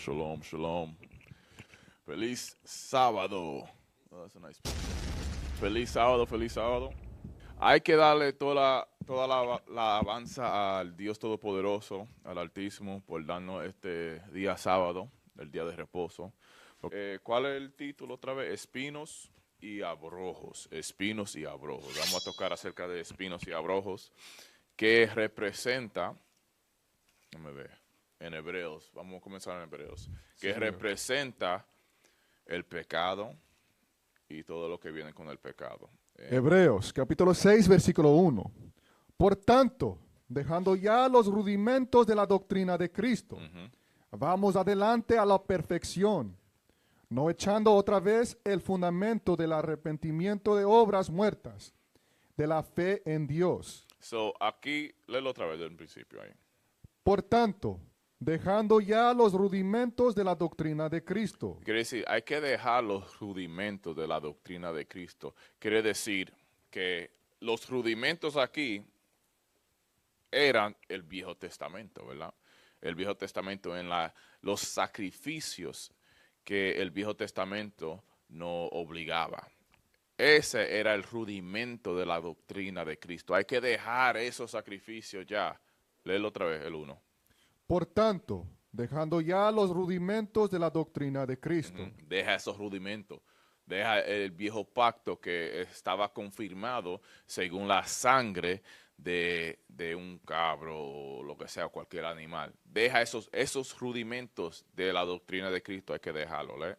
Shalom, shalom. Feliz sábado. Oh, that's a nice picture. Feliz sábado, feliz sábado. Hay que darle toda la alabanza al Dios Todopoderoso, al Altísimo, por darnos este día sábado, el día de reposo. ¿Cuál es el título otra vez? Espinos y abrojos. Espinos y abrojos. Vamos a tocar acerca de espinos y abrojos, que representa, déjame ver, en Hebreos, vamos a comenzar en Hebreos, que representa el pecado y todo lo que viene con el pecado. Hebreos, capítulo 6, versículo 1. Por tanto, dejando ya los rudimentos de la doctrina de Cristo, vamos adelante a la perfección, no echando otra vez el fundamento del arrepentimiento de obras muertas, de la fe en Dios. So, aquí, léelo otra vez del principio ahí. Por tanto, dejando ya los rudimentos de la doctrina de Cristo. Quiere decir, hay que dejar los rudimentos de la doctrina de Cristo. Quiere decir que los rudimentos aquí eran el Viejo Testamento, ¿verdad? El Viejo Testamento en los sacrificios que el Viejo Testamento no obligaba. Ese era el rudimento de la doctrina de Cristo. Hay que dejar esos sacrificios ya. Léelo otra vez, el 1. Por tanto, dejando ya los rudimentos de la doctrina de Cristo. Deja esos rudimentos. Deja el viejo pacto que estaba confirmado según la sangre de un cabro o lo que sea, cualquier animal. Deja esos rudimentos de la doctrina de Cristo, hay que dejarlo, ¿eh?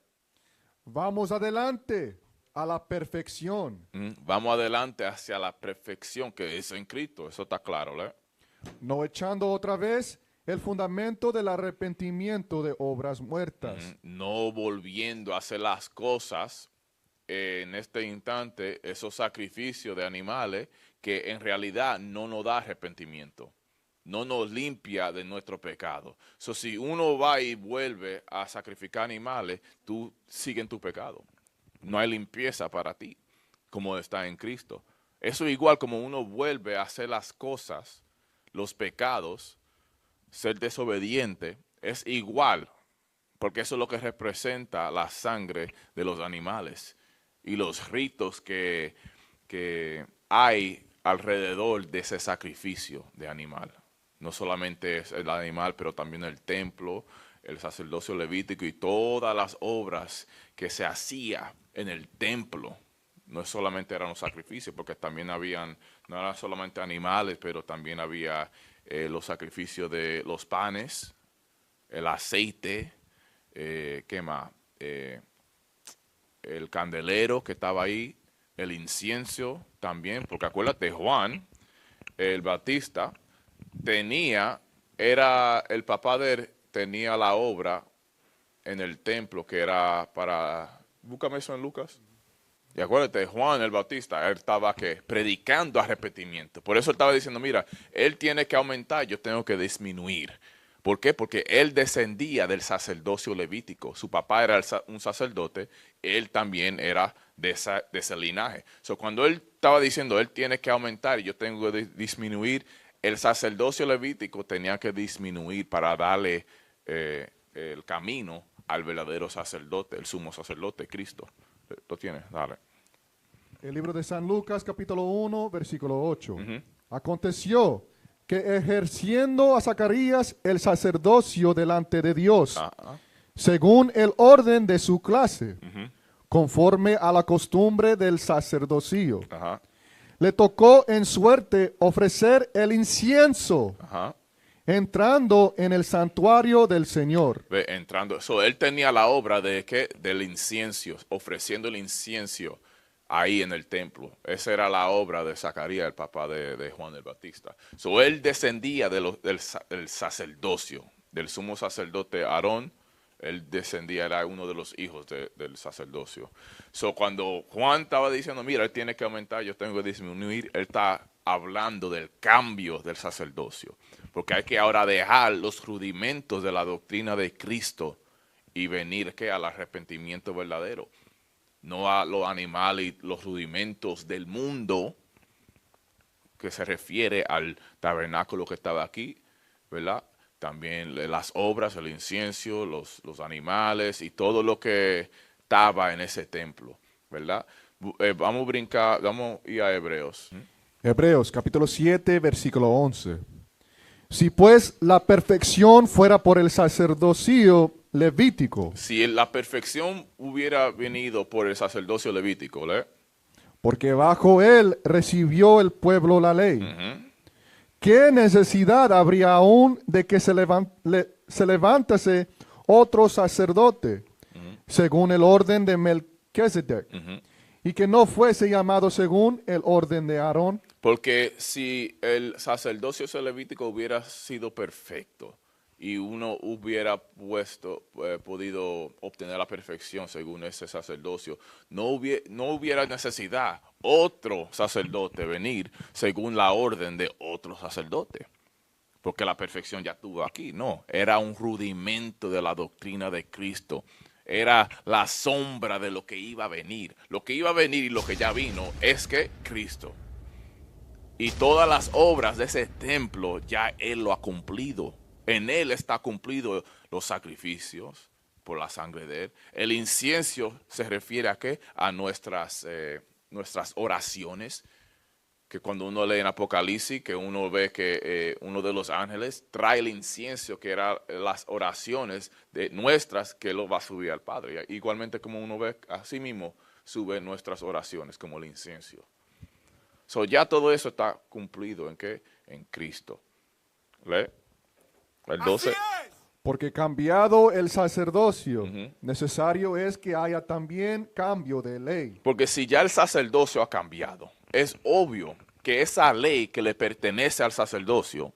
Vamos adelante a la perfección. Vamos adelante hacia la perfección que es en Cristo, eso está claro, ¿eh? No echando otra vez el fundamento del arrepentimiento de obras muertas. No volviendo a hacer las cosas en este instante, esos sacrificios de animales que en realidad no nos da arrepentimiento, no nos limpia de nuestro pecado. So, si uno va y vuelve a sacrificar animales, tú sigues en tu pecado. No hay limpieza para ti, como está en Cristo. Eso igual como uno vuelve a hacer las cosas, los pecados, ser desobediente, es igual, porque eso es lo que representa la sangre de los animales y los ritos que hay alrededor de ese sacrificio de animal. No solamente es el animal, pero también el templo, el sacerdocio levítico y todas las obras que se hacía en el templo. No solamente eran los sacrificios, porque también habían, no eran solamente animales, pero también había los sacrificios de los panes, el aceite, ¿qué más? El candelero que estaba ahí, el incienso también, porque acuérdate, Juan, el Bautista, era el papá de él, tenía la obra en el templo que era para, búscame eso en Lucas. Y acuérdate, Juan el Bautista, él estaba predicando arrepentimiento. Por eso él estaba diciendo, mira, él tiene que aumentar, yo tengo que disminuir. ¿Por qué? Porque él descendía del sacerdocio levítico. Su papá era un sacerdote, él también era de ese linaje. So, cuando él estaba diciendo, él tiene que aumentar y yo tengo que disminuir, el sacerdocio levítico tenía que disminuir para darle el camino al verdadero sacerdote, el sumo sacerdote, Cristo. Lo tienes, dale. El libro de San Lucas, capítulo 1, versículo 8. Aconteció que ejerciendo a Zacarías el sacerdocio delante de Dios, según el orden de su clase, conforme a la costumbre del sacerdocio, le tocó en suerte ofrecer el incienso, entrando en el santuario del Señor. Entrando, él tenía la obra del incienso, ofreciendo el incienso ahí en el templo. Esa era la obra de Zacarías, el papá de Juan el Bautista. Él descendía del sacerdocio, del sumo sacerdote Aarón. Él descendía, era uno de los hijos del sacerdocio. Cuando Juan estaba diciendo, mira, él tiene que aumentar, yo tengo que disminuir, él está hablando del cambio del sacerdocio. Porque hay que ahora dejar los rudimentos de la doctrina de Cristo y venir al arrepentimiento verdadero. No a los animales y los rudimentos del mundo, que se refiere al tabernáculo que estaba aquí, ¿verdad? también las obras, el incienso, los animales y todo lo que estaba en ese templo, ¿verdad? Vamos a brincar, vamos a ir a Hebreos. Hebreos capítulo 7, versículo 11. Si pues la perfección fuera por el sacerdocio levítico, Si la perfección hubiera venido por el sacerdocio levítico, ¿verdad? porque bajo él recibió el pueblo la ley, ¿qué necesidad habría aún de que se levantase otro sacerdote, según el orden de Melquisedec, y que no fuese llamado según el orden de Aarón? Porque si el sacerdocio levítico hubiera sido perfecto y uno hubiera podido obtener la perfección según ese sacerdocio, no hubiera necesidad otro sacerdote venir según la orden de otro sacerdote. Porque la perfección ya estuvo aquí. No, era un rudimento de la doctrina de Cristo. Era la sombra de lo que iba a venir. Lo que iba a venir y lo que ya vino es que Cristo. Y todas las obras de ese templo ya Él lo ha cumplido. En Él está cumplido los sacrificios por la sangre de Él. El incienso se refiere a ¿qué? A nuestras oraciones. Que cuando uno lee en Apocalipsis, que uno ve que uno de los ángeles trae el incienso, que eran las oraciones de nuestras, que lo va a subir al Padre. Igualmente como uno ve, así mismo sube nuestras oraciones como el incienso. So, ya todo eso está cumplido en ¿qué? En Cristo. ¿Lee? El 12. Porque cambiado el sacerdocio, necesario es que haya también cambio de ley. Porque si ya el sacerdocio ha cambiado, es obvio que esa ley que le pertenece al sacerdocio,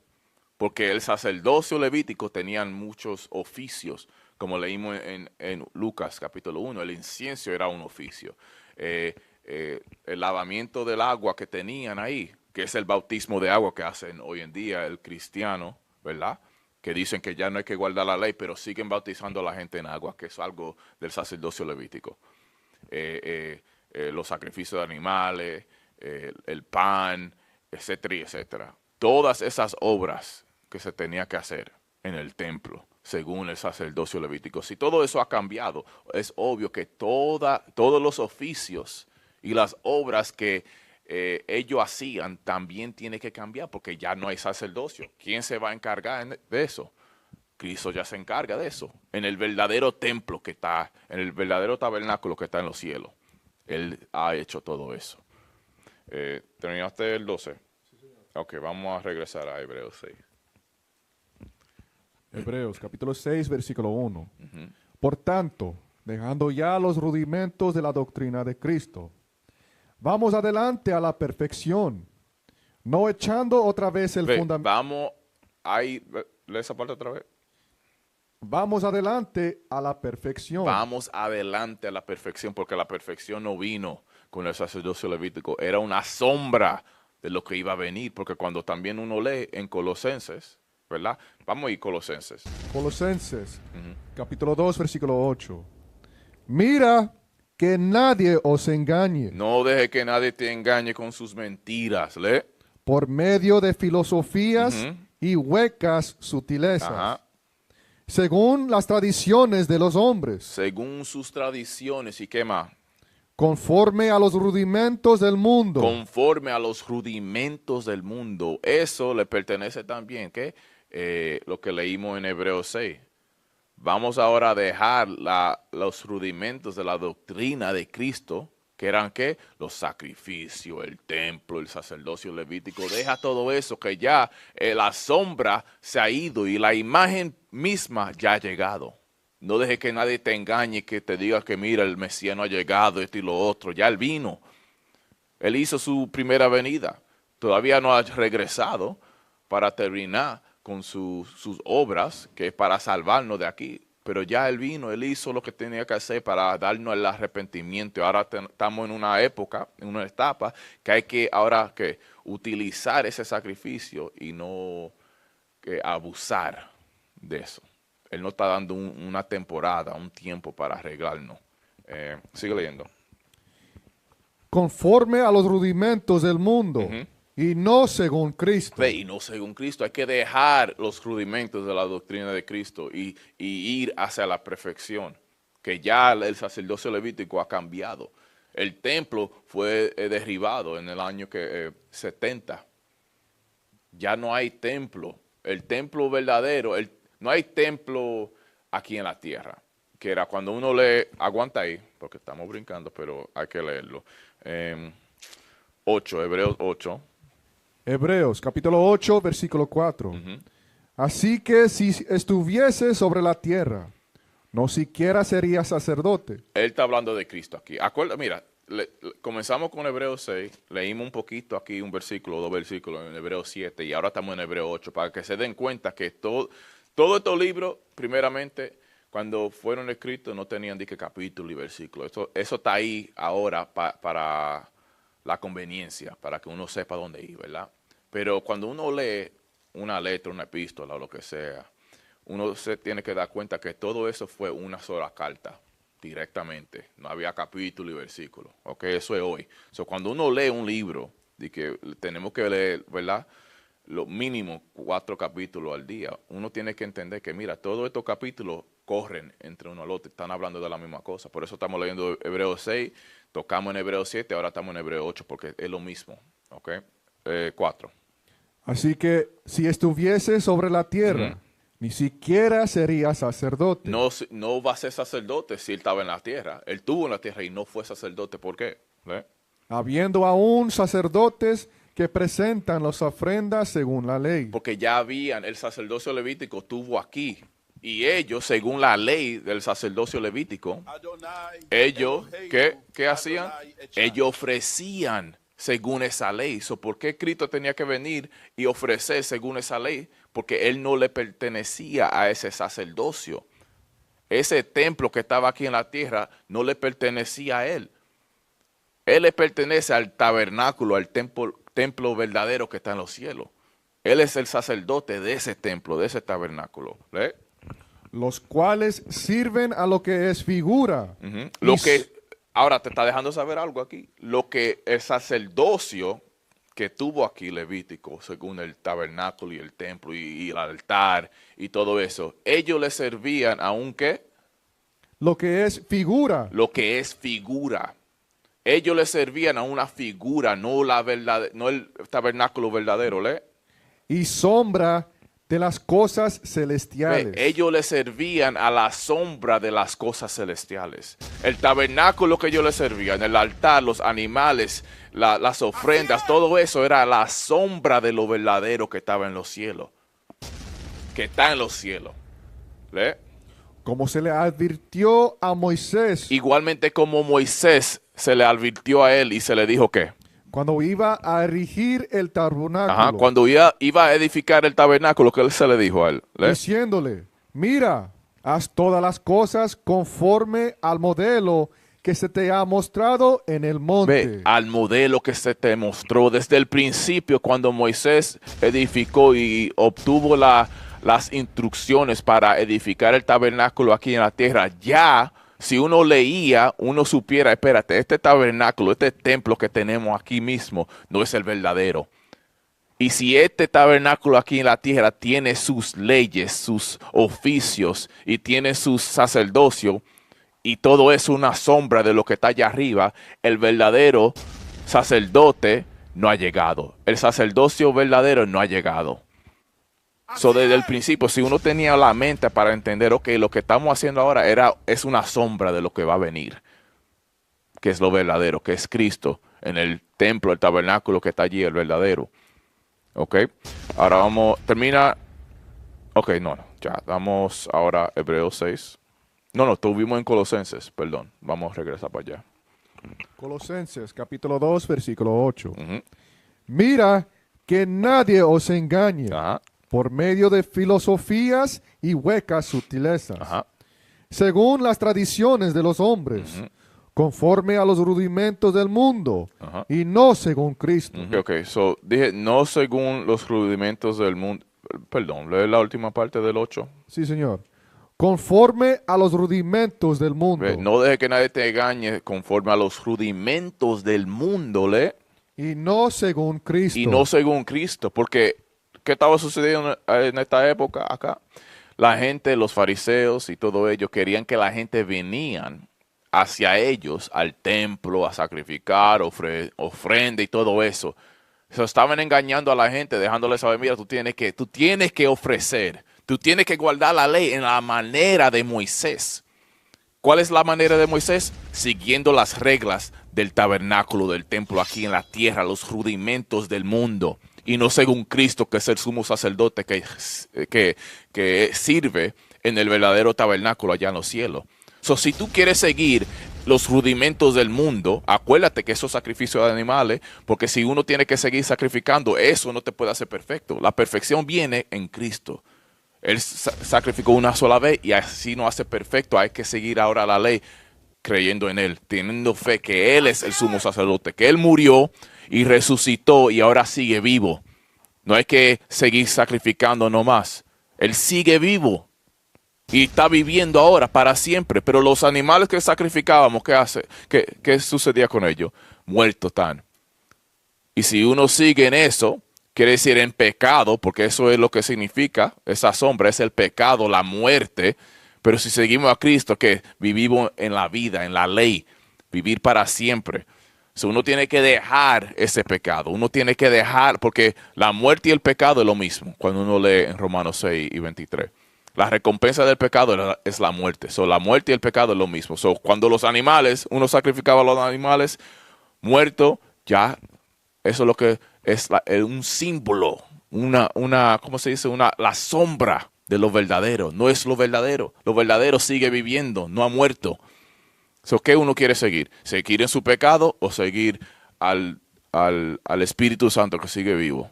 porque el sacerdocio levítico tenían muchos oficios, como leímos en Lucas capítulo 1, el incienso era un oficio. El lavamiento del agua que tenían ahí, que es el bautismo de agua que hacen hoy en día el cristiano, ¿verdad? Que dicen que ya no hay que guardar la ley, pero siguen bautizando a la gente en agua, que es algo del sacerdocio levítico. Los sacrificios de animales, el pan, etcétera, etcétera. Todas esas obras que se tenía que hacer en el templo, según el sacerdocio levítico. Si todo eso ha cambiado, es obvio que todos los oficios y las obras que ellos hacían también tienen que cambiar porque ya no hay sacerdocio. ¿Quién se va a encargar de eso? Cristo ya se encarga de eso. En el verdadero templo que está, en el verdadero tabernáculo que está en los cielos. Él ha hecho todo eso. ¿Terminaste el 12? Sí, señor. Ok, vamos a regresar a Hebreos 6. Hebreos capítulo 6, versículo 1. Por tanto, dejando ya los rudimentos de la doctrina de Cristo, vamos adelante a la perfección, no echando otra vez el fundamento. Vamos, ahí, lee esa parte otra vez. Vamos adelante a la perfección. Vamos adelante a la perfección, porque la perfección no vino con el sacerdocio levítico. Era una sombra de lo que iba a venir, porque cuando también uno lee en Colosenses, ¿verdad? Vamos a ir Colosenses. Colosenses, capítulo 2, versículo 8. Mira que nadie os engañe. No deje que nadie te engañe con sus mentiras, ¿lee? Por medio de filosofías y huecas sutilezas. Ajá. Según las tradiciones de los hombres. Según sus tradiciones, ¿y qué más? Conforme a los rudimentos del mundo. Conforme a los rudimentos del mundo. Eso le pertenece también, ¿qué? Lo que leímos en Hebreos 6. Vamos ahora a dejar los rudimentos de la doctrina de Cristo, que eran ¿qué? Los sacrificios, el templo, el sacerdocio levítico. Deja todo eso, que ya la sombra se ha ido y la imagen misma ya ha llegado. No deje que nadie te engañe, que te diga que mira, el Mesías no ha llegado, esto y lo otro. Ya Él vino. Él hizo su primera venida. Todavía no ha regresado para terminar con sus obras, que es para salvarnos de aquí. Pero ya Él vino, Él hizo lo que tenía que hacer para darnos el arrepentimiento. Ahora estamos en una época, en una etapa, que hay que ahora que utilizar ese sacrificio y no abusar de eso. Él nos está dando una temporada, un tiempo para arreglarnos. Sigue leyendo. Conforme a los rudimentos del mundo, y no según Cristo. Ve, y no según Cristo. Hay que dejar los rudimentos de la doctrina de Cristo y ir hacia la perfección, que ya el sacerdocio levítico ha cambiado. El templo fue derribado en el año 70. Ya no hay templo. El templo verdadero, no hay templo aquí en la tierra, que era cuando uno lee, aguanta ahí, porque estamos brincando, pero hay que leerlo. 8, Hebreos 8. Hebreos capítulo 8, versículo 4. Así que si estuviese sobre la tierra, no siquiera sería sacerdote. Él está hablando de Cristo aquí. Mira, comenzamos con Hebreos 6, leímos un poquito aquí, un versículo, 2 versículos en Hebreos 7 y ahora estamos en Hebreos 8, para que se den cuenta que todos estos libros, primeramente, cuando fueron escritos no tenían ni que capítulo y versículo. Eso está ahí ahora para la conveniencia, para que uno sepa dónde ir, ¿verdad? Pero cuando uno lee una letra, una epístola o lo que sea, uno se tiene que dar cuenta que todo eso fue una sola carta, directamente. No había capítulo y versículo. Ok, eso es hoy. Cuando uno lee un libro, de que tenemos que leer, ¿verdad?, lo mínimo 4 capítulos al día, uno tiene que entender que, mira, todos estos capítulos corren entre uno al otro, están hablando de la misma cosa. Por eso estamos leyendo Hebreos 6, tocamos en Hebreos 7, ahora estamos en Hebreos 8, porque es lo mismo. Ok, 4. Así que si estuviese sobre la tierra, ni siquiera sería sacerdote. No va a ser sacerdote si él estaba en la tierra. Él estuvo en la tierra y no fue sacerdote. ¿Por qué? Habiendo aún sacerdotes que presentan las ofrendas según la ley. Porque ya el sacerdocio levítico estuvo aquí. Y ellos, según la ley del sacerdocio levítico, ellos, ¿qué hacían? Ellos ofrecían según esa ley. ¿Por qué Cristo tenía que venir y ofrecer según esa ley? Porque él no le pertenecía a ese sacerdocio. Ese templo que estaba aquí en la tierra no le pertenecía a él. Él le pertenece al tabernáculo, al templo verdadero que está en los cielos. Él es el sacerdote de ese templo, de ese tabernáculo. ¿Ve? Los cuales sirven a lo que es figura. Ahora te está dejando saber algo aquí. Lo que el sacerdocio que tuvo aquí Levítico, según el tabernáculo y el templo y el altar y todo eso, ellos le servían a un ¿qué? Lo que es figura. Lo que es figura. Ellos le servían a una figura, no el tabernáculo verdadero, ¿le? Y sombra de las cosas celestiales. Ellos le servían a la sombra de las cosas celestiales. El tabernáculo que ellos le servían, el altar, los animales, las ofrendas, todo eso era la sombra de lo verdadero que estaba en los cielos. Que está en los cielos. ¿Le? Como se le advirtió a Moisés. Igualmente como Moisés se le advirtió a él y se le dijo ¿qué? Cuando iba a erigir el tabernáculo. Ajá, cuando iba a edificar el tabernáculo, ¿qué se le dijo a él? Diciéndole, mira, haz todas las cosas conforme al modelo que se te ha mostrado en el monte. Ve, al modelo que se te mostró desde el principio, cuando Moisés edificó y obtuvo las instrucciones para edificar el tabernáculo aquí en la tierra. Ya, si uno leía, uno supiera, espérate, este tabernáculo, este templo que tenemos aquí mismo, no es el verdadero. Y si este tabernáculo aquí en la tierra tiene sus leyes, sus oficios y tiene sus sacerdocios, y todo es una sombra de lo que está allá arriba, el verdadero sacerdote no ha llegado. El sacerdocio verdadero no ha llegado. Desde el principio, si uno tenía la mente para entender, ok, lo que estamos haciendo ahora es una sombra de lo que va a venir, que es lo verdadero, que es Cristo, en el templo, el tabernáculo que está allí, el verdadero. Ok, ahora ya, damos ahora Hebreos 6. Estuvimos en Colosenses, perdón, vamos a regresar para allá. Colosenses, capítulo 2, versículo 8. Mira que nadie os engañe. Ajá. Por medio de filosofías y huecas sutilezas, según las tradiciones de los hombres, conforme a los rudimentos del mundo, y no según Cristo. Dije, no según los rudimentos del mundo. Perdón, lee la última parte del 8. Sí, señor. Conforme a los rudimentos del mundo. No deje que nadie te engañe conforme a los rudimentos del mundo, Y no según Cristo. Y no según Cristo, porque ¿qué estaba sucediendo en esta época acá? La gente, los fariseos y todo ello querían que la gente venían hacia ellos al templo a sacrificar, ofrenda y todo eso. Se estaban engañando a la gente, dejándole saber, mira, tú tienes que ofrecer, tú tienes que guardar la ley en la manera de Moisés. ¿Cuál es la manera de Moisés? Siguiendo las reglas del tabernáculo, del templo aquí en la tierra, los rudimentos del mundo. Y no según Cristo, que es el sumo sacerdote que sirve en el verdadero tabernáculo allá en los cielos. Si tú quieres seguir los rudimentos del mundo, acuérdate que esos sacrificios de animales, porque si uno tiene que seguir sacrificando, eso no te puede hacer perfecto. La perfección viene en Cristo. Él sacrificó una sola vez y así no hace perfecto. Hay que seguir ahora la ley creyendo en Él, teniendo fe que Él es el sumo sacerdote, que Él murió y resucitó y ahora sigue vivo. No hay que seguir sacrificando nomás. Él sigue vivo y está viviendo ahora para siempre. Pero los animales que sacrificábamos, ¿qué sucedía con ellos? Muertos están. Y si uno sigue en eso, quiere decir en pecado, porque eso es lo que significa, esa sombra es el pecado, la muerte. Pero si seguimos a Cristo, que vivimos en la vida, en la ley, vivir para siempre. Uno tiene que dejar ese pecado, uno tiene que dejar, porque la muerte y el pecado es lo mismo, cuando uno lee en Romanos 6 y 23. La recompensa del pecado es la muerte. La muerte y el pecado es lo mismo. Cuando los animales, uno sacrificaba a los animales muertos, ya eso es lo que es un símbolo, ¿cómo se dice? La sombra de lo verdadero. No es lo verdadero. Lo verdadero sigue viviendo, no ha muerto. ¿Qué uno quiere seguir? ¿Seguir en su pecado o seguir al Espíritu Santo que sigue vivo,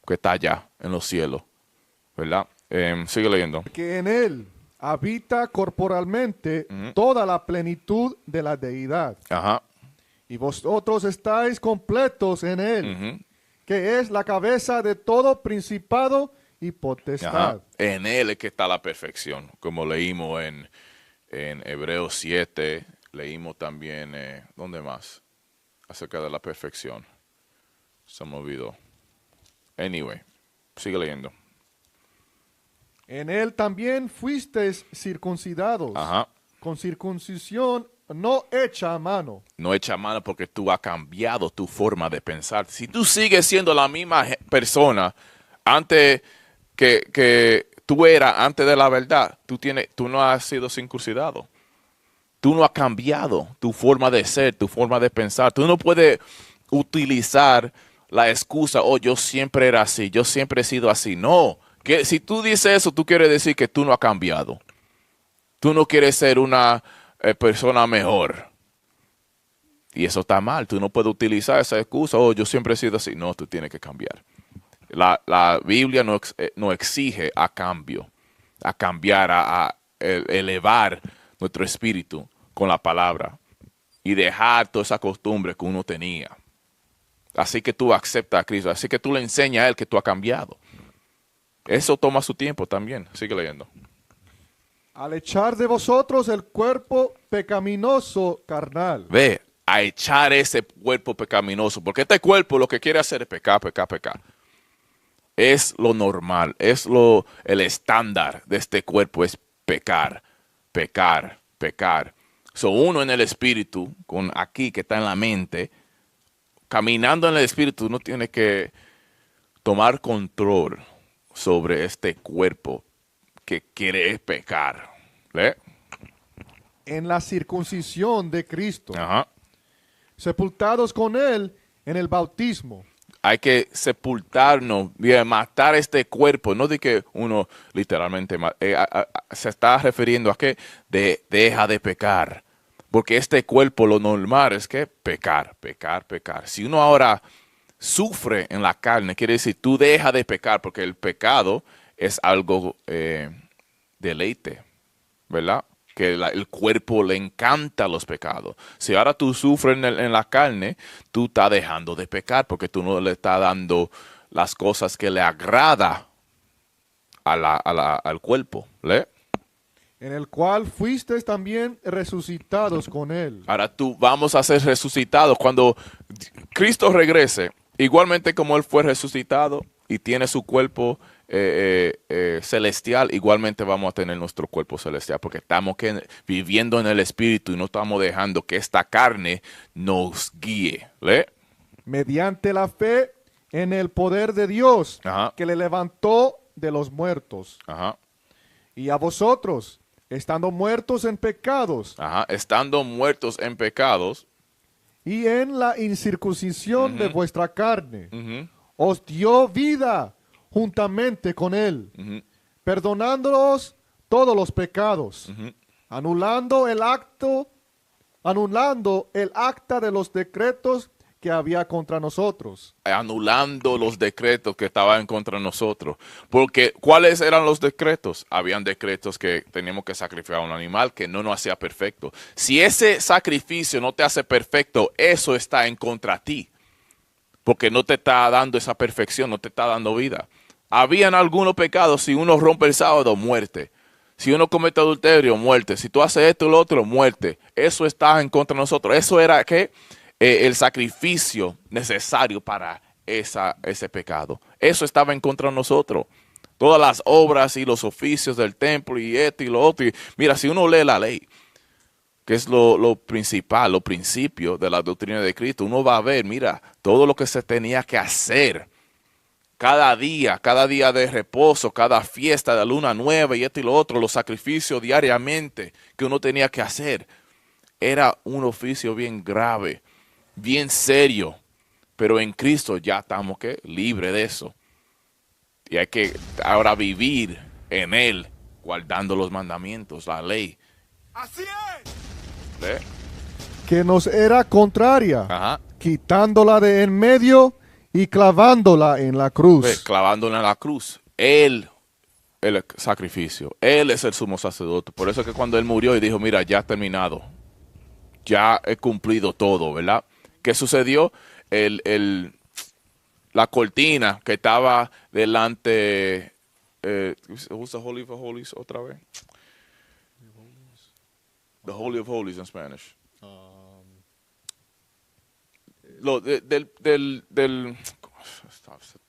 que está allá en los cielos? ¿Verdad? Sigue leyendo. Que en Él habita corporalmente toda la plenitud de la deidad. Ajá. Y vosotros estáis completos en Él, que es la cabeza de todo principado y potestad. Ajá. En Él es que está la perfección, como leímos en Hebreos 7. Leímos también, ¿dónde más? Acerca de la perfección. Se me olvidó. Anyway, sigue leyendo. En Él también fuisteis circuncidados, con circuncisión no hecha a mano. No hecha a mano porque tú has cambiado tu forma de pensar. Si tú sigues siendo la misma persona antes que tú eras antes de la verdad, tú no has sido circuncidado. Tú no has cambiado tu forma de ser, tu forma de pensar. Tú no puedes utilizar la excusa, yo siempre era así, yo siempre he sido así. No, que si tú dices eso, tú quieres decir que tú no has cambiado. Tú no quieres ser una persona mejor. Y eso está mal. Tú no puedes utilizar esa excusa, yo siempre he sido así. No, tú tienes que cambiar. La Biblia no exige a cambiar, a elevar nuestro espíritu con la palabra y dejar toda esa costumbre que uno tenía. Así que tú aceptas a Cristo, así que tú le enseñas a Él que tú has cambiado. Eso toma su tiempo también. Sigue leyendo. Al echar de vosotros el cuerpo pecaminoso carnal. Ve, a echar ese cuerpo pecaminoso, porque este cuerpo lo que quiere hacer es pecar, pecar, pecar. Es lo normal, el estándar de este cuerpo es pecar, pecar, pecar. Uno en el espíritu, con aquí que está en la mente, caminando en el espíritu, uno tiene que tomar control sobre este cuerpo que quiere pecar. ¿Ve? En la circuncisión de Cristo, sepultados con Él en el bautismo. Hay que sepultarnos, matar este cuerpo. No de que uno literalmente se está refiriendo a que deja de pecar. Porque este cuerpo lo normal es que pecar, pecar, pecar. Si uno ahora sufre en la carne, quiere decir tú dejas de pecar, porque el pecado es algo deleite, ¿verdad? Que el cuerpo le encanta los pecados. Si ahora tú sufres en la carne, tú estás dejando de pecar porque tú no le estás dando las cosas que le agrada al cuerpo. ¿Le? En el cual fuisteis también resucitados con Él. Ahora vamos a ser resucitados. Cuando Cristo regrese, igualmente como Él fue resucitado y tiene su cuerpo celestial, igualmente vamos a tener nuestro cuerpo celestial, porque estamos viviendo en el Espíritu y no estamos dejando que esta carne nos guíe. ¿Le? Mediante la fe en el poder de Dios, Ajá. que le levantó de los muertos. Ajá. Y a vosotros, estando muertos en pecados Ajá. Estando muertos en pecados, y en la incircuncisión de vuestra carne, ujú, os dio vida juntamente con él, ujú, perdonándolos todos los pecados, ujú. anulando el acta de los decretos que había contra nosotros. Anulando los decretos que estaban contra nosotros. Porque, ¿cuáles eran los decretos? Habían decretos que teníamos que sacrificar a un animal que no nos hacía perfecto. Si ese sacrificio no te hace perfecto, eso está en contra de ti. Porque no te está dando esa perfección, no te está dando vida. Habían algunos pecados, si uno rompe el sábado, muerte. Si uno comete adulterio, muerte. Si tú haces esto y lo otro, muerte. Eso está en contra de nosotros. Eso era que el sacrificio necesario para ese pecado. Eso estaba en contra de nosotros. Todas las obras y los oficios del templo y esto y lo otro. Y mira, si uno lee la ley, que es lo principal, lo principio de la doctrina de Cristo, uno va a ver, mira, todo lo que se tenía que hacer cada día de reposo, cada fiesta de luna nueva y esto y lo otro, los sacrificios diariamente que uno tenía que hacer. Era un oficio bien grave, bien serio, pero en Cristo ya estamos libres de eso. Y hay que ahora vivir en Él, guardando los mandamientos, la ley. Así es. ¿Ve? Que nos era contraria, Ajá. quitándola de en medio y clavándola en la cruz. Ve, clavándola en la cruz. Él, el sacrificio. Él es el sumo sacerdote. Por eso es que cuando Él murió y dijo, mira, ya he terminado. Ya he cumplido todo, ¿verdad? ¿Qué sucedió? La cortina que estaba delante, what's the Holy of Holies otra vez? The Holy of Holies in Spanish.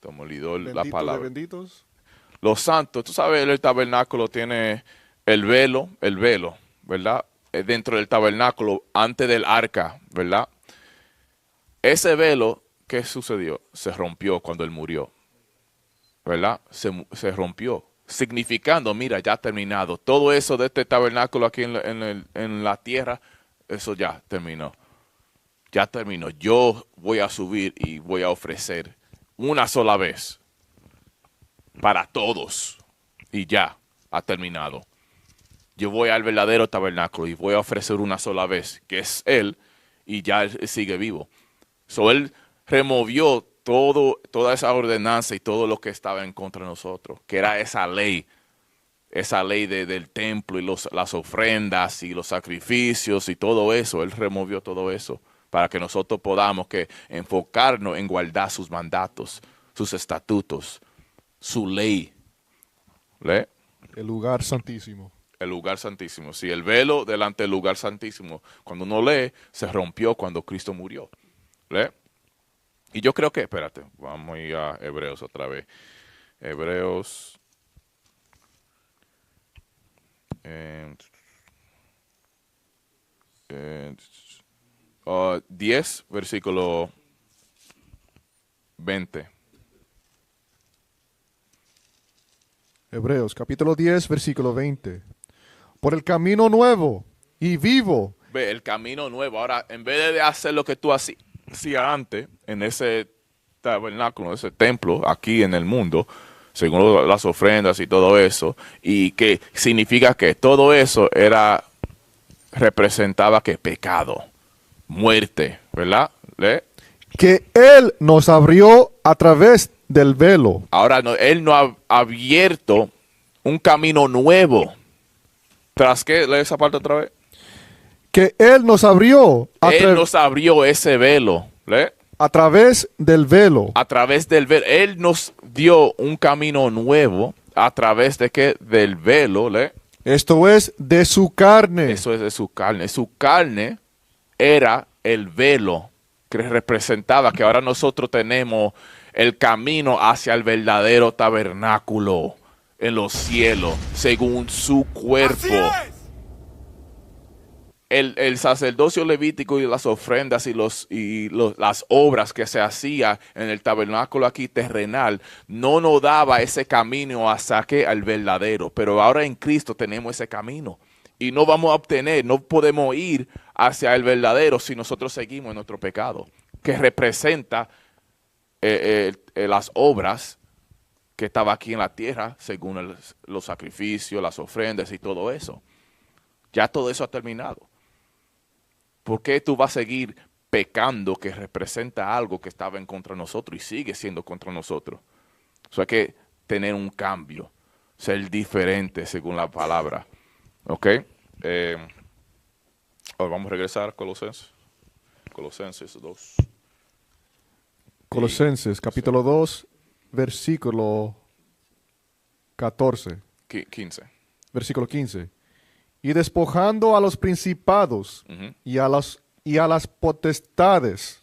Se me olvidó la Bendito de palabra. benditos. Los santos, tú sabes, el tabernáculo tiene el velo, ¿verdad? Dentro del tabernáculo, antes del arca, ¿verdad? Ese velo, ¿qué sucedió? Se rompió cuando Él murió, ¿verdad? Se rompió, significando, mira, ya ha terminado. Todo eso de este tabernáculo aquí en la tierra, eso ya terminó. Ya terminó. Yo voy a subir y voy a ofrecer una sola vez para todos. Y ya ha terminado. Yo voy al verdadero tabernáculo y voy a ofrecer una sola vez, que es Él, y ya Él sigue vivo. So, Él removió toda esa ordenanza y todo lo que estaba en contra de nosotros, que era esa ley del templo y las ofrendas y los sacrificios y todo eso. Él removió todo eso para que nosotros podamos enfocarnos en guardar sus mandatos, sus estatutos, su ley. ¿Le? El lugar santísimo. El lugar santísimo. Sí, el velo delante del lugar santísimo, cuando uno lee, se rompió cuando Cristo murió. ¿Le? Y yo creo que, espérate, vamos a ir a Hebreos otra vez. Hebreos 10, versículo 20. Hebreos capítulo 10, versículo 20. Por el camino nuevo y vivo. Ve, el camino nuevo. Ahora, en vez de hacer lo que tú hacías antes, en ese tabernáculo, ese templo, aquí en el mundo, según las ofrendas y todo eso, y que significa que todo eso representaba que pecado, muerte, ¿verdad? ¿Le? Que Él nos abrió a través del velo. Ahora Él nos ha abierto un camino nuevo. ¿Tras qué? Lee esa parte otra vez. Que Él nos abrió Él nos abrió ese velo. ¿Le? a través del velo. A través del velo. Él nos dio un camino nuevo. ¿A través de qué? Del velo. ¿Le? Esto es de su carne. Eso es de su carne. Su carne era el velo que representaba que ahora nosotros tenemos el camino hacia el verdadero tabernáculo en los cielos, según su cuerpo. El sacerdocio levítico y las ofrendas y las obras que se hacía en el tabernáculo aquí terrenal no nos daba ese camino hacia el verdadero, pero ahora en Cristo tenemos ese camino y no vamos a obtener, no podemos ir hacia el verdadero si nosotros seguimos en nuestro pecado, que representa las obras que estaba aquí en la tierra según los sacrificios, las ofrendas y todo eso. Ya todo eso ha terminado. ¿Por qué tú vas a seguir pecando que representa algo que estaba en contra de nosotros y sigue siendo contra nosotros? O sea, hay que tener un cambio, ser diferente según la palabra. ¿Ok? Ahora vamos a regresar a Colosenses. Colosenses 2. Colosenses, capítulo 2, versículo 14. 15. Versículo 15. Y despojando a los principados y a las potestades,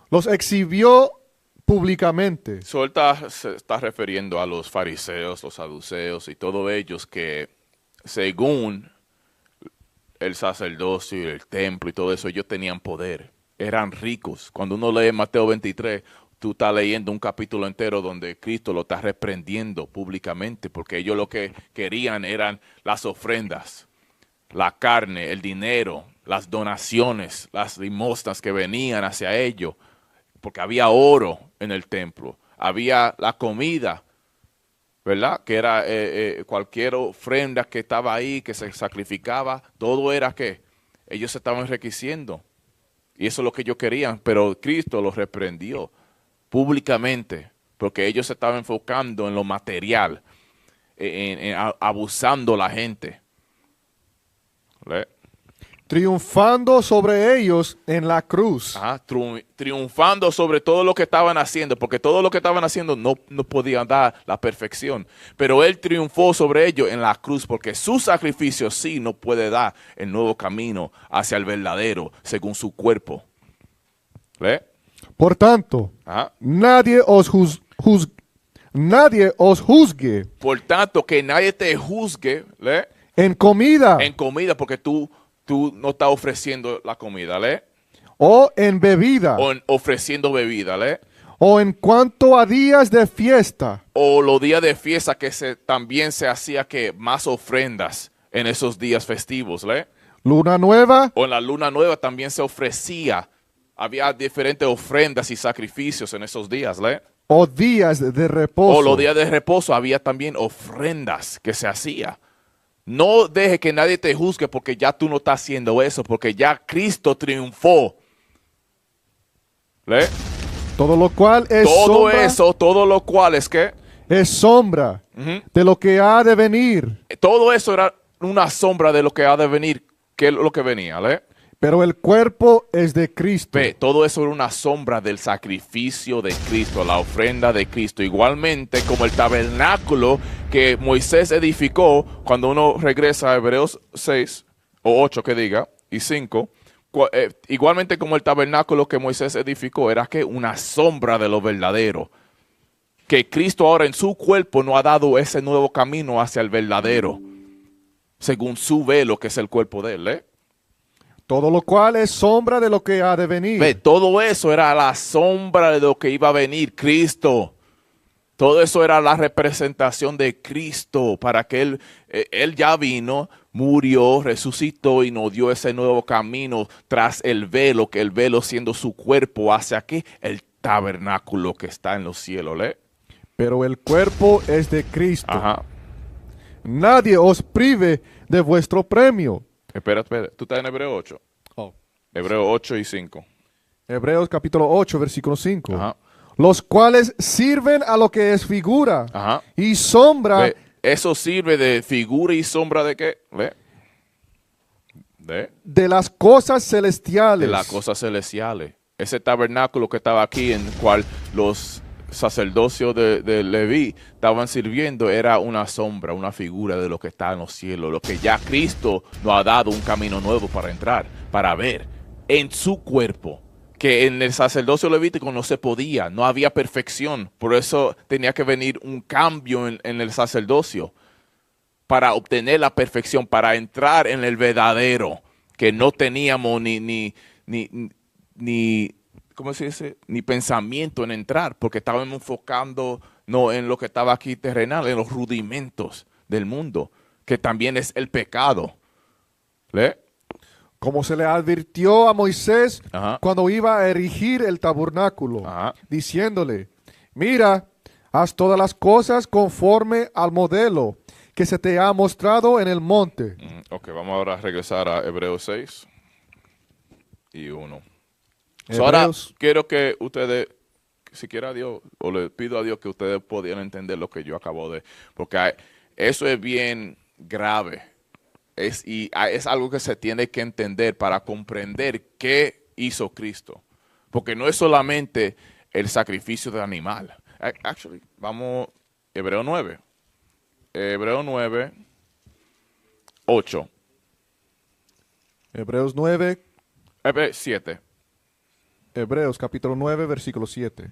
los exhibió públicamente. Se está refiriendo a los fariseos, los saduceos y todos ellos que según el sacerdocio y el templo y todo eso, ellos tenían poder, eran ricos. Cuando uno lee Mateo 23, tú estás leyendo un capítulo entero donde Cristo lo está reprendiendo públicamente porque ellos lo que querían eran las ofrendas, la carne, el dinero, las donaciones, las limosnas que venían hacia ellos, porque había oro en el templo, había la comida, ¿verdad? Que era cualquier ofrenda que estaba ahí, que se sacrificaba, todo era que ellos se estaban enriqueciendo. Y eso es lo que ellos querían, pero Cristo los reprendió públicamente, porque ellos se estaban enfocando en lo material, abusando la gente. ¿Le? Triunfando sobre ellos en la cruz. Ajá, triunfando sobre todo lo que estaban haciendo, porque todo lo que estaban haciendo no podían dar la perfección. Pero Él triunfó sobre ellos en la cruz, porque su sacrificio sí no puede dar el nuevo camino hacia el verdadero, según su cuerpo. ¿Le? Por tanto, Ajá. nadie os juzgue. Por tanto, que nadie te juzgue, ¿le? En comida. En comida, porque tú no estás ofreciendo la comida, ¿le? O en bebida. O ofreciendo bebida, ¿le? O en cuanto a días de fiesta. O los días de fiesta que también se hacía que más ofrendas en esos días festivos, ¿le? Luna nueva. O en la luna nueva también se ofrecía. Había diferentes ofrendas y sacrificios en esos días, ¿le? O días de reposo. O los días de reposo había también ofrendas que se hacía. No deje que nadie te juzgue porque ya tú no estás haciendo eso, porque ya Cristo triunfó. ¿Le? Todo lo cual es todo lo cual es que es sombra de lo que ha de venir. Todo eso era una sombra de lo que ha de venir, que es lo que venía, ¿le? Pero el cuerpo es de Cristo. Todo eso era una sombra del sacrificio de Cristo, la ofrenda de Cristo. Igualmente como el tabernáculo que Moisés edificó, cuando uno regresa a Hebreos 6, o 8 que diga, y 5, igualmente como el tabernáculo que Moisés edificó, era que una sombra de lo verdadero. Que Cristo ahora en su cuerpo nos ha dado ese nuevo camino hacia el verdadero, según su velo que es el cuerpo de él, ¿eh? Todo lo cual es sombra de lo que ha de venir. Todo eso era la sombra de lo que iba a venir, Cristo. Todo eso era la representación de Cristo para que Él ya vino, murió, resucitó y nos dio ese nuevo camino tras el velo, que el velo siendo su cuerpo hacia aquí, el tabernáculo que está en los cielos, ¿le? Pero el cuerpo es de Cristo. Ajá. Nadie os prive de vuestro premio. Espera. Tú estás en Hebreo 8. Oh. Hebreo 8 y 5. Hebreos capítulo 8, versículo 5. Ajá. Los cuales sirven a lo que es figura. Ajá. Y sombra. Eso sirve de figura y sombra de qué? De las cosas celestiales. De las cosas celestiales. Ese tabernáculo que estaba aquí, en el cual los sacerdocios de Leví estaban sirviendo, era una sombra, una figura de lo que está en los cielos, lo que ya Cristo nos ha dado un camino nuevo para entrar, para ver en su cuerpo que en el sacerdocio levítico no se podía, no había perfección. Por eso tenía que venir un cambio en el sacerdocio para obtener la perfección, para entrar en el verdadero, que no teníamos ni ¿cómo se dice? Ni pensamiento en entrar, porque estábamos enfocando no en lo que estaba aquí terrenal, en los rudimentos del mundo, que también es el pecado. ¿Le? Como se le advirtió a Moisés Ajá. cuando iba a erigir el tabernáculo, Ajá. diciéndole, mira, haz todas las cosas conforme al modelo que se te ha mostrado en el monte. Ok, vamos ahora a regresar a Hebreos 6 y 1. Hebreos. Ahora quiero que ustedes, si quiera a Dios, o le pido a Dios que ustedes pudieran entender lo que yo acabo de, porque eso es bien grave. Es algo que se tiene que entender para comprender qué hizo Cristo. Porque no es solamente el sacrificio del animal. Actually, vamos, Hebreo 9. Hebreo 9, 8. Hebreos 9, 7. Hebreos capítulo 9, versículo 7.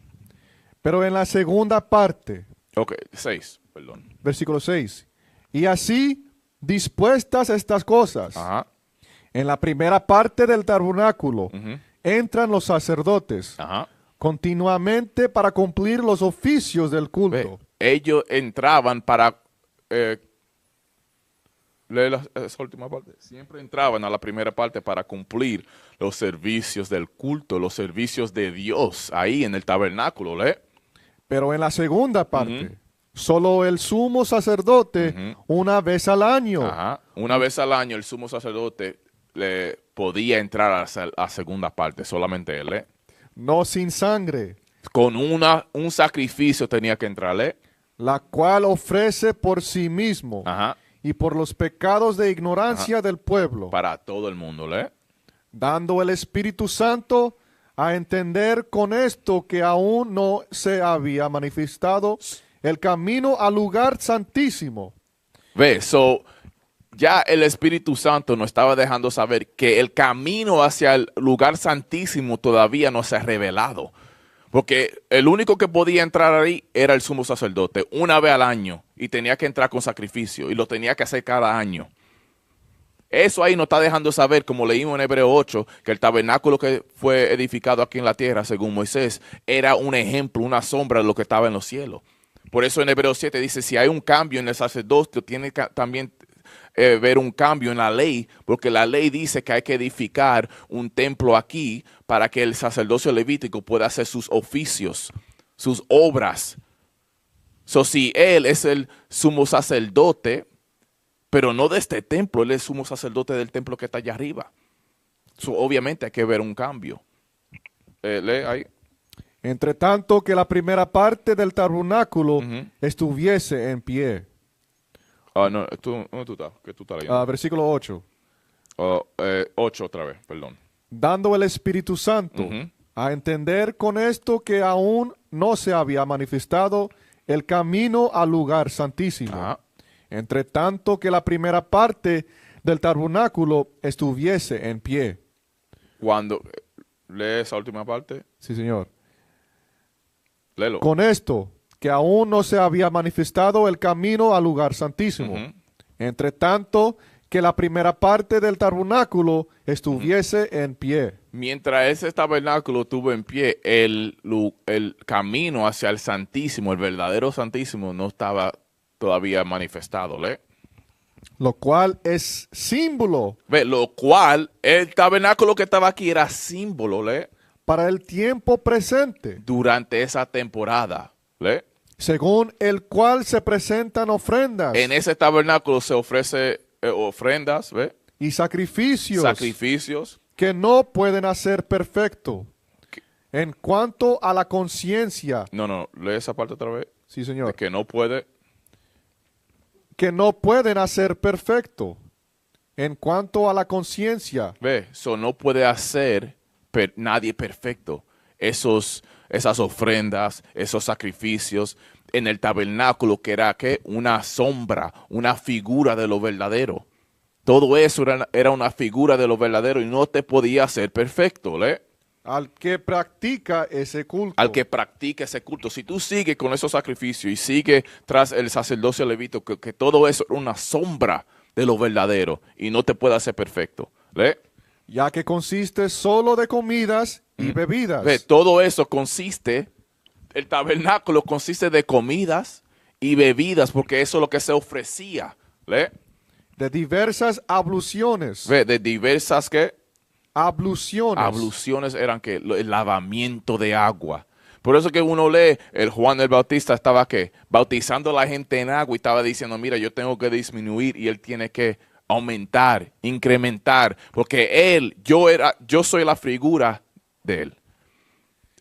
Pero en la segunda parte, Ok, 6, perdón. versículo 6, y así dispuestas estas cosas, Ajá. en la primera parte del tabernáculo, Ujú. entran los sacerdotes Ajá. continuamente para cumplir los oficios del culto. Ve, ellos entraban para leer esa última parte. Siempre entraban a la primera parte para cumplir los servicios del culto, los servicios de Dios ahí en el tabernáculo, ¿lee? Pero en la segunda parte, solo el sumo sacerdote una vez al año, Ajá. Una vez al año el sumo sacerdote le podía entrar a la segunda parte, solamente él, ¿eh? no sin sangre, Con un sacrificio tenía que entrarle. la cual ofrece por sí mismo Ajá. y por los pecados de ignorancia del pueblo, Para todo el mundo, ¿lee? dando el Espíritu Santo a entender con esto que aún no se había manifestado el camino al lugar santísimo. Ve, ya el Espíritu Santo nos estaba dejando saber que el camino hacia el lugar santísimo todavía no se ha revelado. Porque el único que podía entrar ahí era el sumo sacerdote, una vez al año, y tenía que entrar con sacrificio, y lo tenía que hacer cada año. Eso ahí nos está dejando saber, como leímos en Hebreo 8, que el tabernáculo que fue edificado aquí en la tierra, según Moisés, era un ejemplo, una sombra de lo que estaba en los cielos. Por eso en Hebreo 7 dice, si hay un cambio en el sacerdocio, tiene que también ver un cambio en la ley, porque la ley dice que hay que edificar un templo aquí para que el sacerdocio levítico pueda hacer sus oficios, sus obras. Si él es el sumo sacerdote, pero no de este templo, él es sumo sacerdote del templo que está allá arriba. Obviamente hay que ver un cambio. Lee ahí. Entre tanto que la primera parte del tabernáculo estuviese en pie. No, ¿dónde tú estás? ¿Qué tú estás leyendo? Versículo 8. 8 otra vez, perdón. Dando el Espíritu Santo a entender con esto que aún no se había manifestado el camino al lugar santísimo. Ajá. Entre tanto que la primera parte del tabernáculo estuviese en pie. Cuando lee esa última parte, Sí, señor. léelo. Con esto, que aún no se había manifestado el camino al lugar santísimo. Entre tanto que la primera parte del tabernáculo estuviese en pie. Mientras ese tabernáculo estuvo en pie, el camino hacia el Santísimo, el verdadero Santísimo, no estaba todavía manifestado, ¿lee? Lo cual es símbolo Ve, lo cual, el tabernáculo que estaba aquí era símbolo, ¿lee? para el tiempo presente, Durante esa temporada, ¿lee? según el cual se presentan ofrendas En ese tabernáculo se ofrece ofrendas, ¿ve? y sacrificios Sacrificios. que no pueden hacer perfecto. En cuanto a la conciencia, No, lee esa parte otra vez. sí señor, De que no puede. que no pueden hacer perfecto. En cuanto a la conciencia, Ve, eso no puede hacer nadie perfecto. Esas ofrendas, esos sacrificios en el tabernáculo que era ¿qué? Una sombra, una figura de lo verdadero. Todo eso era una figura de lo verdadero y no te podía hacer perfecto, ¿le? al que practica ese culto. Al que practica ese culto. Si tú sigues con esos sacrificios y sigues tras el sacerdocio levítico, que todo eso es una sombra de lo verdadero y no te puede hacer perfecto. ¿Lee? Ya que consiste solo de comidas y bebidas. Ve, todo eso consiste, el tabernáculo consiste de comidas y bebidas, porque eso es lo que se ofrecía. ¿Lee? De diversas abluciones. Ve, de diversas ¿qué? Abluciones. Abluciones eran que el lavamiento de agua. Por eso que uno lee, el Juan el Bautista estaba ¿qué? Bautizando a la gente en agua y estaba diciendo, mira, yo tengo que disminuir y él tiene que aumentar, incrementar, porque yo soy la figura de él.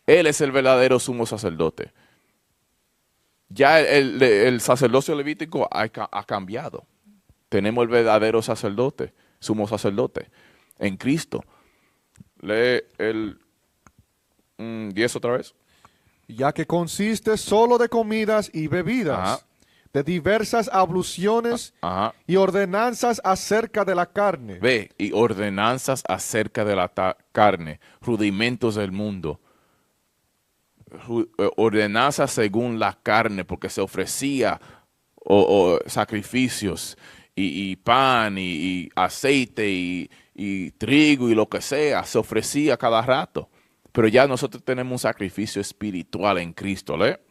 Él es el verdadero sumo sacerdote. Ya el sacerdocio levítico ha cambiado. Tenemos el verdadero sacerdote, sumo sacerdote, en Cristo. Lee el 10 otra vez. Ya que consiste solo de comidas y bebidas. Ajá. De diversas abluciones y ordenanzas acerca de la carne. Ve, y ordenanzas acerca de la carne, rudimentos del mundo. Ordenanzas según la carne, porque se ofrecía sacrificios y pan y aceite y trigo y lo que sea, se ofrecía cada rato. Pero ya nosotros tenemos un sacrificio espiritual en Cristo, ¿le?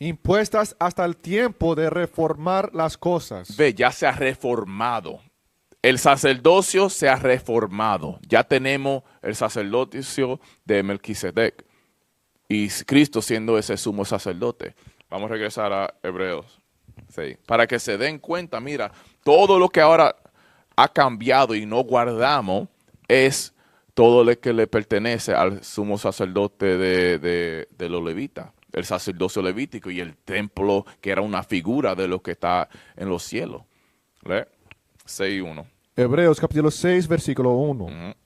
Impuestas hasta el tiempo de reformar las cosas. Ve, ya se ha reformado. El sacerdocio se ha reformado. Ya tenemos el sacerdocio de Melquisedec. Y Cristo siendo ese sumo sacerdote. Vamos a regresar a Hebreos 6. Para que se den cuenta, mira, todo lo que ahora ha cambiado y no guardamos es todo lo que le pertenece al sumo sacerdote de los levitas. El sacerdocio levítico y el templo que era una figura de lo que está en los cielos. ¿Lee? 6:1. Hebreos capítulo 6, versículo 1.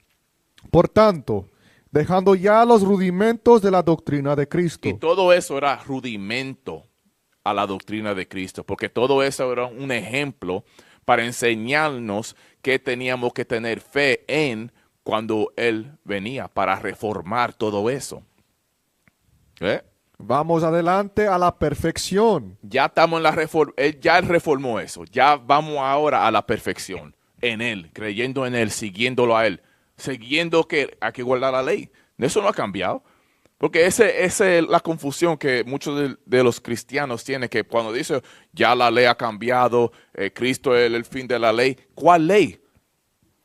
Por tanto, dejando ya los rudimentos de la doctrina de Cristo. Y todo eso era rudimento a la doctrina de Cristo, porque todo eso era un ejemplo para enseñarnos que teníamos que tener fe en cuando Él venía, para reformar todo eso. ¿Eh? Vamos adelante a la perfección. Ya estamos en la reforma, Él reformó eso, ya vamos ahora a la perfección, en Él, creyendo en Él, siguiéndolo a Él, siguiendo que hay que guardar la ley. Eso no ha cambiado. Porque esa es la confusión que muchos de los cristianos tienen, que cuando dicen ya la ley ha cambiado, Cristo es el fin de la ley. ¿Cuál ley?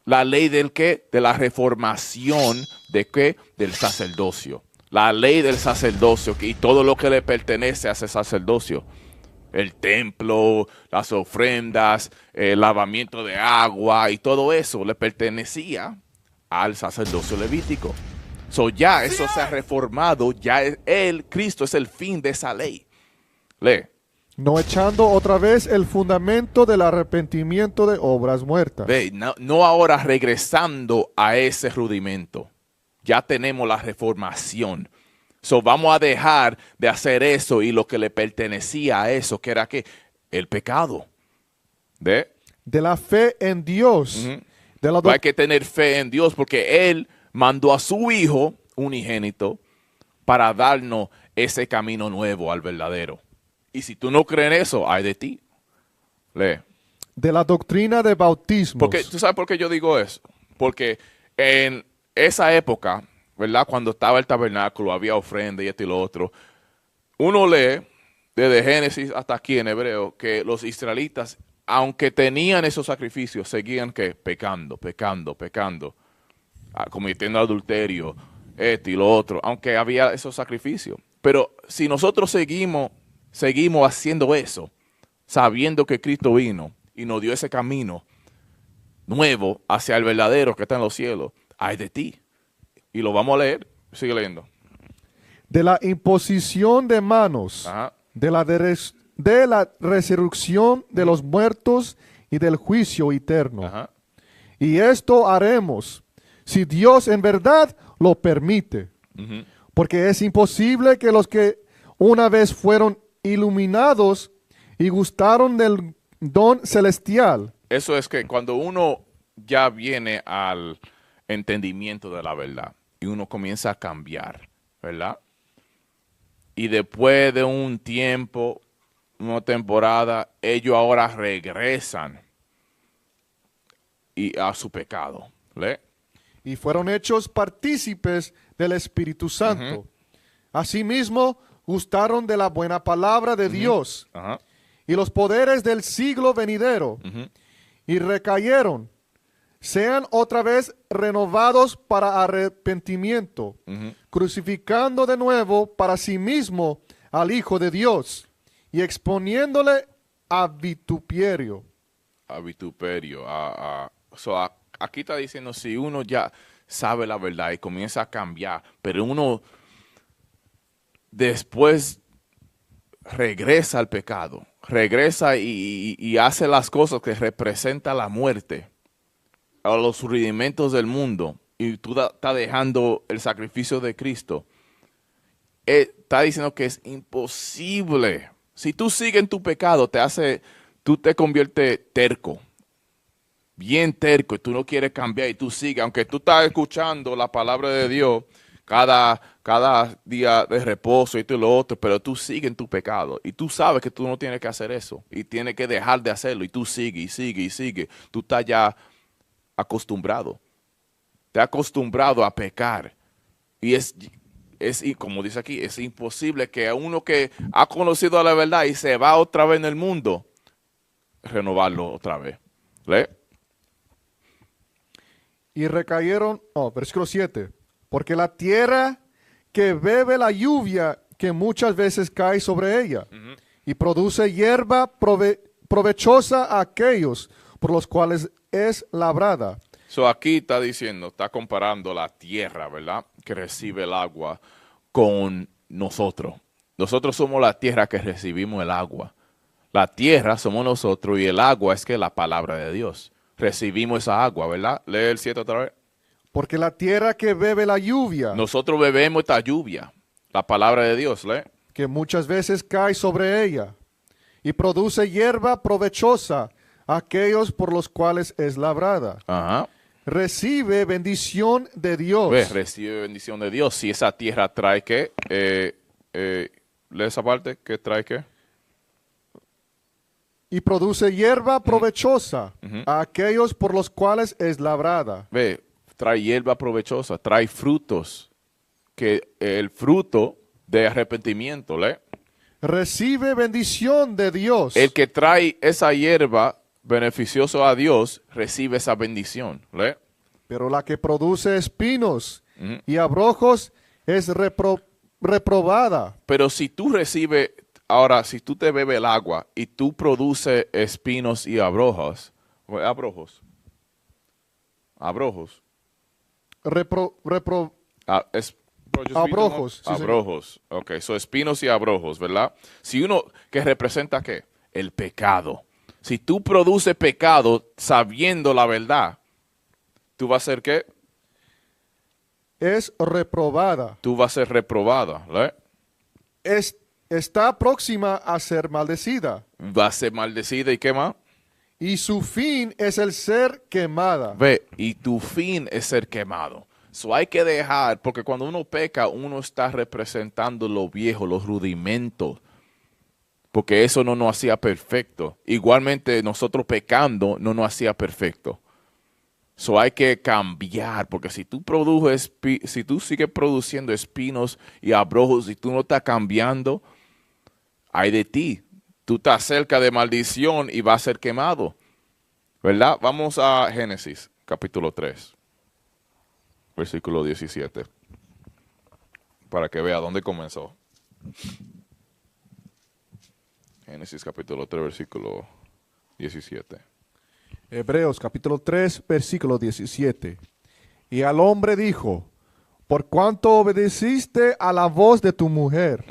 ¿La ley del qué? De la reformación de qué? Del sacerdocio. La ley del sacerdocio y todo lo que le pertenece a ese sacerdocio. El templo, las ofrendas, el lavamiento de agua y todo eso le pertenecía al sacerdocio levítico. Ya eso se ha reformado, ya Cristo es el fin de esa ley. Lee. No echando otra vez el fundamento del arrepentimiento de obras muertas. Ve, no ahora regresando a ese rudimento. Ya tenemos la reformación. Vamos a dejar de hacer eso y lo que le pertenecía a eso, que era ¿qué? El pecado. De la fe en Dios. Hay que tener fe en Dios porque Él mandó a su Hijo unigénito para darnos ese camino nuevo al verdadero. Y si tú no crees en eso, ay de ti. Lee. De la doctrina de bautismos. Porque, ¿tú sabes por qué yo digo eso? Porque en esa época, ¿verdad? Cuando estaba el tabernáculo, había ofrenda y esto y lo otro. Uno lee, desde Génesis hasta aquí en Hebreo, que los israelitas, aunque tenían esos sacrificios, seguían ¿qué? Pecando, cometiendo adulterio, esto y lo otro, aunque había esos sacrificios. Pero si nosotros seguimos haciendo eso, sabiendo que Cristo vino y nos dio ese camino nuevo hacia el verdadero que está en los cielos, ay de ti. Y lo vamos a leer, sigue leyendo. De la imposición de manos, de la resurrección de los muertos y del juicio eterno. Y esto haremos si Dios en verdad lo permite. Porque es imposible que los que una vez fueron iluminados y gustaron del don celestial. Eso es que cuando uno ya viene al entendimiento de la verdad y uno comienza a cambiar, ¿verdad? Y después de un tiempo, una temporada, ellos ahora regresan a su pecado. ¿Le? Y fueron hechos partícipes del Espíritu Santo. Asimismo, gustaron de la buena palabra de Dios y los poderes del siglo venidero, y recayeron, sean otra vez renovados para arrepentimiento, crucificando de nuevo para sí mismo al Hijo de Dios y exponiéndole a vituperio. A vituperio. Aquí está diciendo, si uno ya sabe la verdad y comienza a cambiar, pero uno después regresa al pecado, regresa y hace las cosas que representan la muerte, a los rudimentos del mundo, y tú estás dejando el sacrificio de Cristo, está diciendo que es imposible. Si tú sigues en tu pecado, tú te conviertes terco, bien terco, y tú no quieres cambiar y tú sigues, aunque tú estás escuchando la palabra de Dios cada día de reposo y esto y lo otro, pero tú sigues en tu pecado y tú sabes que tú no tienes que hacer eso y tienes que dejar de hacerlo y tú sigues y sigues y sigues. Tú estás ya acostumbrado, te has acostumbrado a pecar y como dice aquí, es imposible que a uno que ha conocido la verdad y se va otra vez en el mundo, renovarlo otra vez. ¿Le? Y recayeron, versículo 7, porque la tierra que bebe la lluvia que muchas veces cae sobre ella y produce hierba provechosa a aquellos por los cuales es labrada. Aquí está diciendo, está comparando la tierra, ¿verdad? Que recibe el agua con nosotros. Nosotros somos la tierra que recibimos el agua. La tierra somos nosotros y el agua es que la palabra de Dios. Recibimos esa agua, ¿verdad? Lee el 7 otra vez. Porque la tierra que bebe la lluvia. Nosotros bebemos esta lluvia, la palabra de Dios, lee. Que muchas veces cae sobre ella y produce hierba provechosa a aquellos por los cuales es labrada. Recibe bendición de Dios. Recibe bendición de Dios. Si esa tierra trae ¿qué? Lee esa parte, ¿qué trae qué? Y produce hierba provechosa a aquellos por los cuales es labrada. Trae hierba provechosa, trae frutos, que el fruto de arrepentimiento, ¿le? Recibe bendición de Dios. El que trae esa hierba beneficioso a Dios, recibe esa bendición, ¿le? Pero la que produce espinos y abrojos es reprobada. Pero si tú recibes, ahora, si tú te bebes el agua y tú produces espinos y abrojos. Abrojos. Sí, abrojos. Ok, so espinos y abrojos, ¿verdad? Si uno, que representa ¿qué? El pecado. Si tú produces pecado sabiendo la verdad, ¿tú vas a ser qué? Es reprobada. Tú vas a ser reprobada, ¿verdad? Está próxima a ser maldecida. Va a ser maldecida y ¿qué más? Y su fin es el ser quemada. Y tu fin es ser quemado. Hay que dejar, porque cuando uno peca, uno está representando lo viejo, los rudimentos, porque eso no nos hacía perfecto. Igualmente, nosotros pecando no nos hacía perfecto. Hay que cambiar, porque si tú sigues produciendo espinos y abrojos y tú no estás cambiando, hay de ti. Tú estás cerca de maldición y vas a ser quemado, ¿verdad? Vamos a Génesis, capítulo 3, versículo 17, para que vea dónde comenzó. Génesis, capítulo 3, versículo 17. Hebreos, capítulo 3, versículo 17. Y al hombre dijo, por cuanto obedeciste a la voz de tu mujer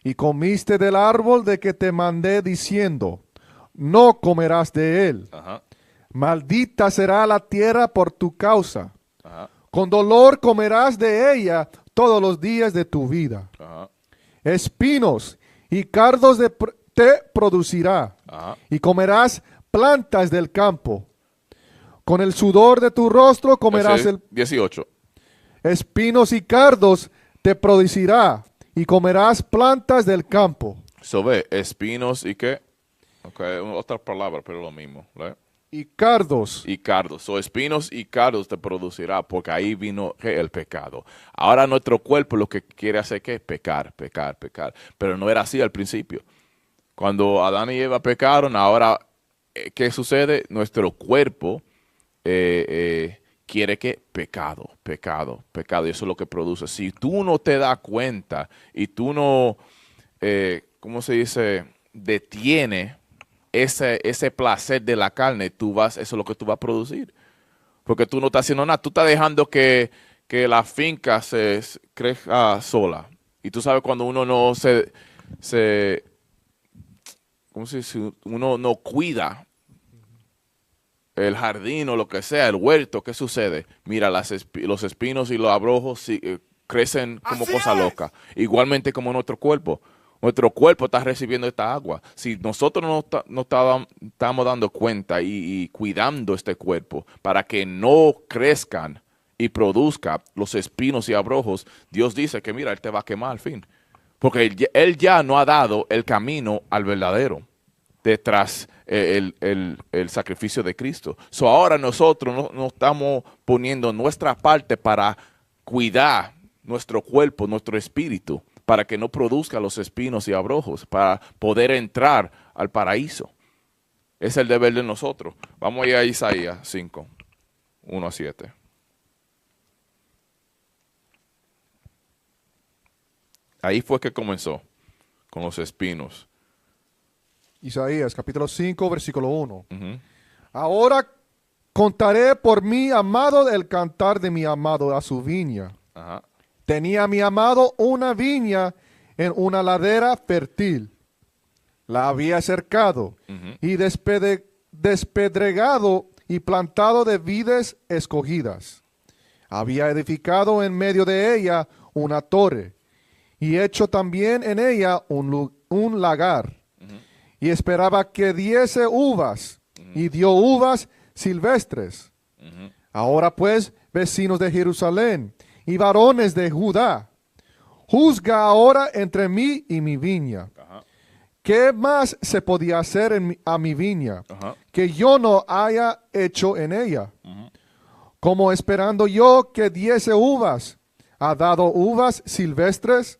y comiste del árbol de que te mandé diciendo, no comerás de él. Maldita será la tierra por tu causa. Con dolor comerás de ella todos los días de tu vida. Espinos y cardos te producirá. Y comerás plantas del campo. Con el sudor de tu rostro comerás 18. espinos y cardos te producirá, y comerás plantas del campo. So ve, espinos y qué. Okay, otra palabra, pero lo mismo. ¿Ve? Y cardos. Y cardos. So espinos y cardos te producirá, porque ahí vino ¿qué? El pecado. Ahora nuestro cuerpo lo que quiere hacer ¿qué? Pecar, pecar, pecar. Pero no era así al principio. Cuando Adán y Eva pecaron, ahora, ¿qué sucede? Nuestro cuerpo quiere que pecado, pecado, pecado. Y eso es lo que produce. Si tú no te das cuenta y tú no, ¿cómo se dice? Detiene ese placer de la carne, eso es lo que tú vas a producir. Porque tú no estás haciendo nada. Tú estás dejando que la finca se crezca sola. Y tú sabes cuando uno no ¿cómo se dice? Uno no cuida el jardín o lo que sea, el huerto, ¿qué sucede? Mira, los espinos y los abrojos crecen como cosa loca. Igualmente como nuestro cuerpo. Nuestro cuerpo está recibiendo esta agua. Si nosotros no estamos dando cuenta y cuidando este cuerpo para que no crezcan y produzca los espinos y abrojos, Dios dice que mira, Él te va a quemar al fin. Porque Él ya no ha dado el camino al verdadero detrás el sacrificio de Cristo. So ahora nosotros no estamos poniendo nuestra parte para cuidar nuestro cuerpo, nuestro espíritu, para que no produzca los espinos y abrojos, para poder entrar al paraíso. Es el deber de nosotros. Vamos a ir a Isaías 5, 1 a 7. Ahí fue que comenzó, con los espinos. Isaías capítulo 5, versículo 1. Uh-huh. Ahora contaré por mi amado el cantar de mi amado a su viña. Uh-huh. Tenía mi amado una viña en una ladera fértil. La había cercado y despedregado y plantado de vides escogidas. Había edificado en medio de ella una torre y hecho también en ella un lagar. Y esperaba que diese uvas y dio uvas silvestres. Ahora pues, vecinos de Jerusalén y varones de Judá, juzga ahora entre mí y mi viña. ¿Qué más se podía hacer a mi viña que yo no haya hecho en ella? Como esperando yo que diese uvas, ¿ha dado uvas silvestres?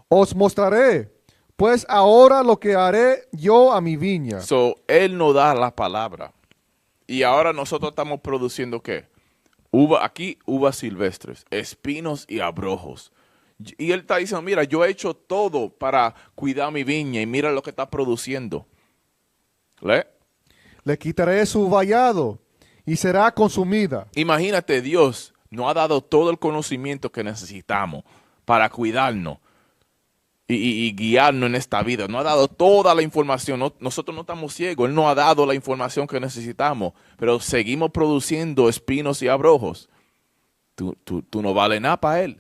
Os mostraré, pues ahora lo que haré yo a mi viña. So, Él nos da la palabra. Y ahora nosotros estamos produciendo ¿qué? Uvas silvestres, espinos y abrojos. Y Él está diciendo, mira, yo he hecho todo para cuidar mi viña y mira lo que está produciendo. ¿Le? Le quitaré su vallado y será consumida. Imagínate, Dios nos ha dado todo el conocimiento que necesitamos para cuidarnos y guiarnos en esta vida. Nos ha dado toda la información. Nosotros no estamos ciegos. Él nos ha dado la información que necesitamos, pero seguimos produciendo espinos y abrojos. Tú no vales nada para Él.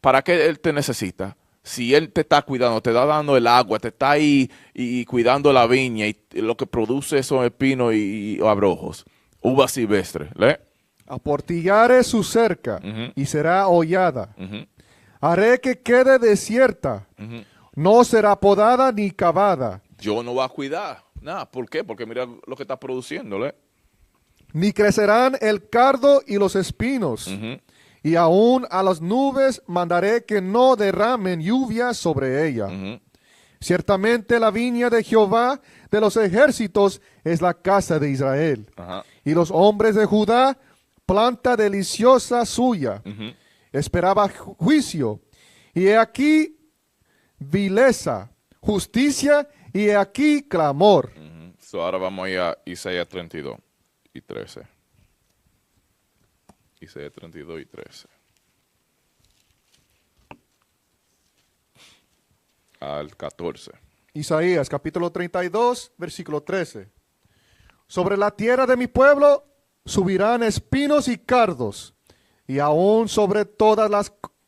¿Para qué Él te necesita? Si Él te está cuidando, te está dando el agua, te está ahí y cuidando la viña y lo que produce son espinos y abrojos, uvas silvestres. ¿Le? Aportillaré su cerca y será hollada. Haré que quede desierta. No será podada ni cavada. Yo no voy a cuidar. Nada. ¿Por qué? Porque mira lo que está produciendo. ¿Le? Ni crecerán el cardo y los espinos. Y aún a las nubes mandaré que no derramen lluvia sobre ella. Ciertamente la viña de Jehová de los ejércitos es la casa de Israel. Y los hombres de Judá, planta deliciosa suya. Esperaba juicio, y he aquí vileza, justicia, y he aquí clamor. So ahora vamos a ir a Isaías 32 y 13. Isaías 32 y 13. Al 14. Isaías capítulo 32, versículo 13. Sobre la tierra de mi pueblo subirán espinos y cardos, y aún sobre todas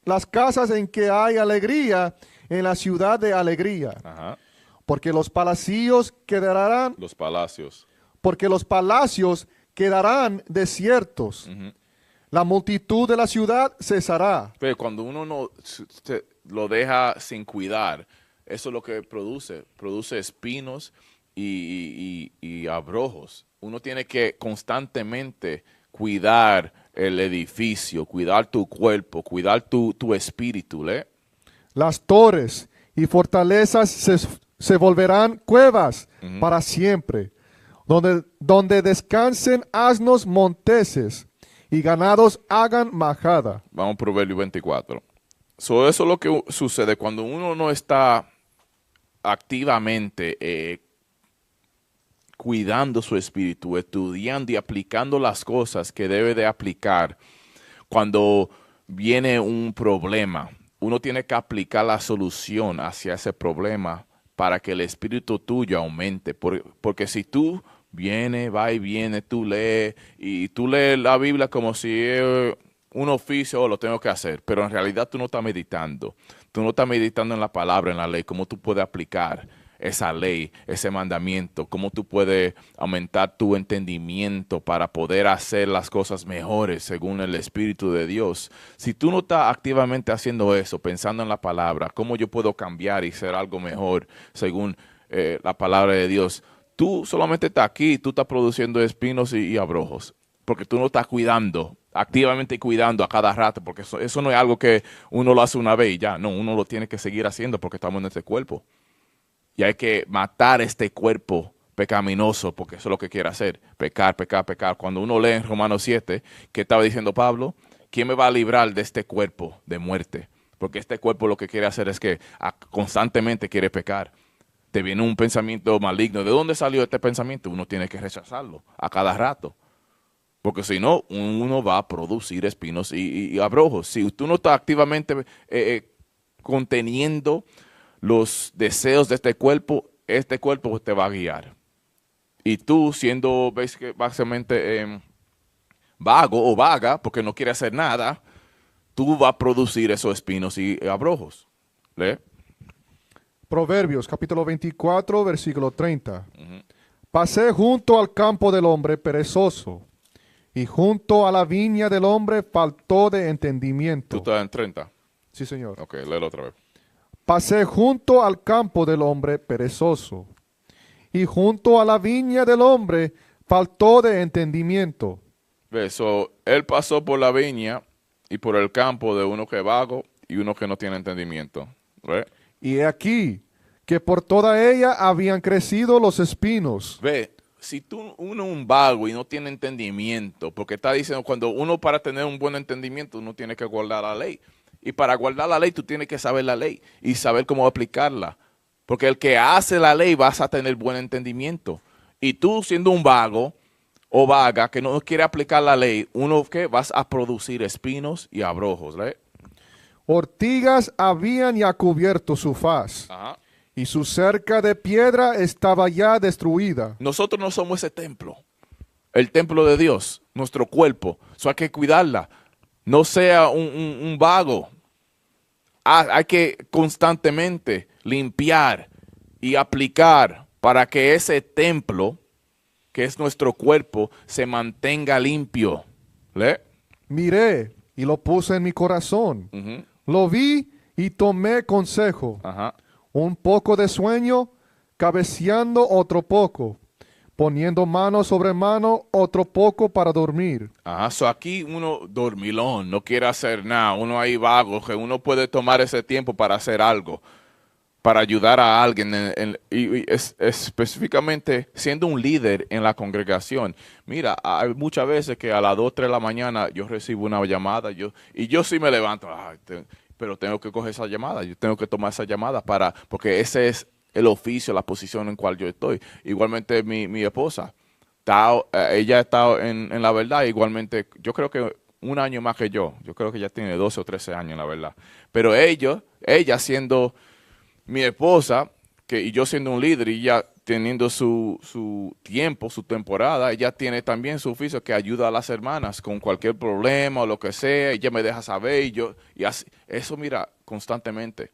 las casas en que hay alegría, en la ciudad de alegría. Porque los palacios quedarán. Los palacios. Porque los palacios quedarán desiertos. la multitud de la ciudad cesará. Pero cuando uno no lo deja sin cuidar, eso es lo que produce espinos y abrojos. Uno tiene que constantemente cuidar el edificio, cuidar tu cuerpo, cuidar tu espíritu, ¿eh? Las torres y fortalezas se volverán cuevas para siempre, donde descansen asnos monteses y ganados hagan majada. Vamos a Proverbio 24. Eso es lo que sucede cuando uno no está activamente cuidando su espíritu, estudiando y aplicando las cosas que debe de aplicar. Cuando viene un problema, uno tiene que aplicar la solución hacia ese problema para que el espíritu tuyo aumente. Porque si tú va y viene, tú lees la Biblia como si es un oficio, lo tengo que hacer, pero en realidad tú no estás meditando. Tú no estás meditando en la palabra, en la ley, cómo tú puedes aplicar esa ley, ese mandamiento, cómo tú puedes aumentar tu entendimiento para poder hacer las cosas mejores según el Espíritu de Dios. Si tú no estás activamente haciendo eso, pensando en la palabra, cómo yo puedo cambiar y ser algo mejor según la palabra de Dios, tú solamente estás aquí, tú estás produciendo espinos y abrojos, porque tú no estás activamente cuidando a cada rato, porque eso no es algo que uno lo hace una vez y ya, no, uno lo tiene que seguir haciendo porque estamos en este cuerpo. Y hay que matar este cuerpo pecaminoso, porque eso es lo que quiere hacer, pecar, pecar, pecar. Cuando uno lee en Romanos 7, ¿qué estaba diciendo Pablo? ¿Quién me va a librar de este cuerpo de muerte? Porque este cuerpo lo que quiere hacer es que constantemente quiere pecar. Te viene un pensamiento maligno. ¿De dónde salió este pensamiento? Uno tiene que rechazarlo a cada rato. Porque si no, uno va a producir espinos y abrojos. Si tú no estás activamente conteniendo los deseos de este cuerpo te va a guiar. Y tú siendo básicamente vago o vaga, porque no quiere hacer nada, tú vas a producir esos espinos y abrojos. ¿Lee? Proverbios capítulo 24, versículo 30. Pasé junto al campo del hombre perezoso, y junto a la viña del hombre faltó de entendimiento. ¿Tú estás en 30? Sí, señor. Ok, léelo otra vez. Pasé junto al campo del hombre perezoso, y junto a la viña del hombre faltó de entendimiento. Él pasó por la viña y por el campo de uno que es vago y uno que no tiene entendimiento. ¿Ve? Y he aquí que por toda ella habían crecido los espinos. Ve, si uno es un vago y no tiene entendimiento, porque está diciendo, cuando uno para tener un buen entendimiento, uno tiene que guardar la ley. Y para guardar la ley, tú tienes que saber la ley y saber cómo aplicarla. Porque el que hace la ley vas a tener buen entendimiento. Y tú siendo un vago o vaga que no quiere aplicar la ley, uno que vas a producir espinos y abrojos. ¿Eh? Ortigas habían ya cubierto su faz. Ajá. Y su cerca de piedra estaba ya destruida. Nosotros no somos ese templo. El templo de Dios, nuestro cuerpo. Eso hay que cuidarla. No sea un vago. Hay que constantemente limpiar y aplicar para que ese templo, que es nuestro cuerpo, se mantenga limpio. ¿Le? Miré y lo puse en mi corazón. Lo vi y tomé consejo. Ajá. Un poco de sueño, cabeceando otro poco. Poniendo mano sobre mano, otro poco para dormir. Ajá, aquí uno dormilón, no quiere hacer nada, uno ahí vago, que uno puede tomar ese tiempo para hacer algo, para ayudar a alguien, específicamente siendo un líder en la congregación. Mira, hay muchas veces que a las 2, 3 de la mañana yo recibo una llamada, yo sí me levanto, pero tengo que coger esa llamada, yo tengo que tomar esa llamada porque ese es el oficio, la posición en cual yo estoy. Igualmente mi esposa, ella ha estado en la verdad, igualmente yo creo que un año más que yo creo que ella tiene 12 o 13 años en la verdad. Pero ella siendo mi esposa, y yo siendo un líder y ella teniendo su tiempo, su temporada, ella tiene también su oficio que ayuda a las hermanas con cualquier problema o lo que sea, ella me deja saber y así, eso mira, constantemente.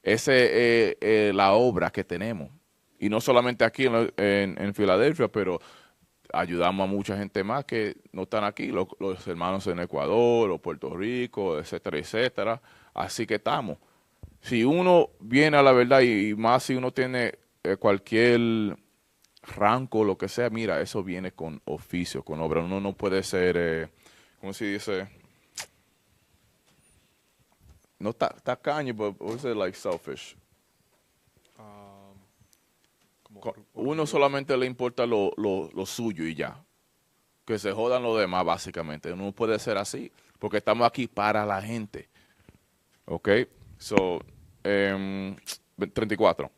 Esa es la obra que tenemos. Y no solamente aquí en Filadelfia, pero ayudamos a mucha gente más que no están aquí, los hermanos en Ecuador o Puerto Rico, etcétera, etcétera. Así que estamos. Si uno viene a la verdad y más si uno tiene cualquier rango, lo que sea, mira, eso viene con oficio, con obra. Uno no puede ser, ¿cómo se dice? No tacaño, but what is it, like selfish? Uno solamente le importa lo suyo y ya. Que se jodan los demás, básicamente. Uno puede ser así, porque estamos aquí para la gente. ¿Ok? So, 34.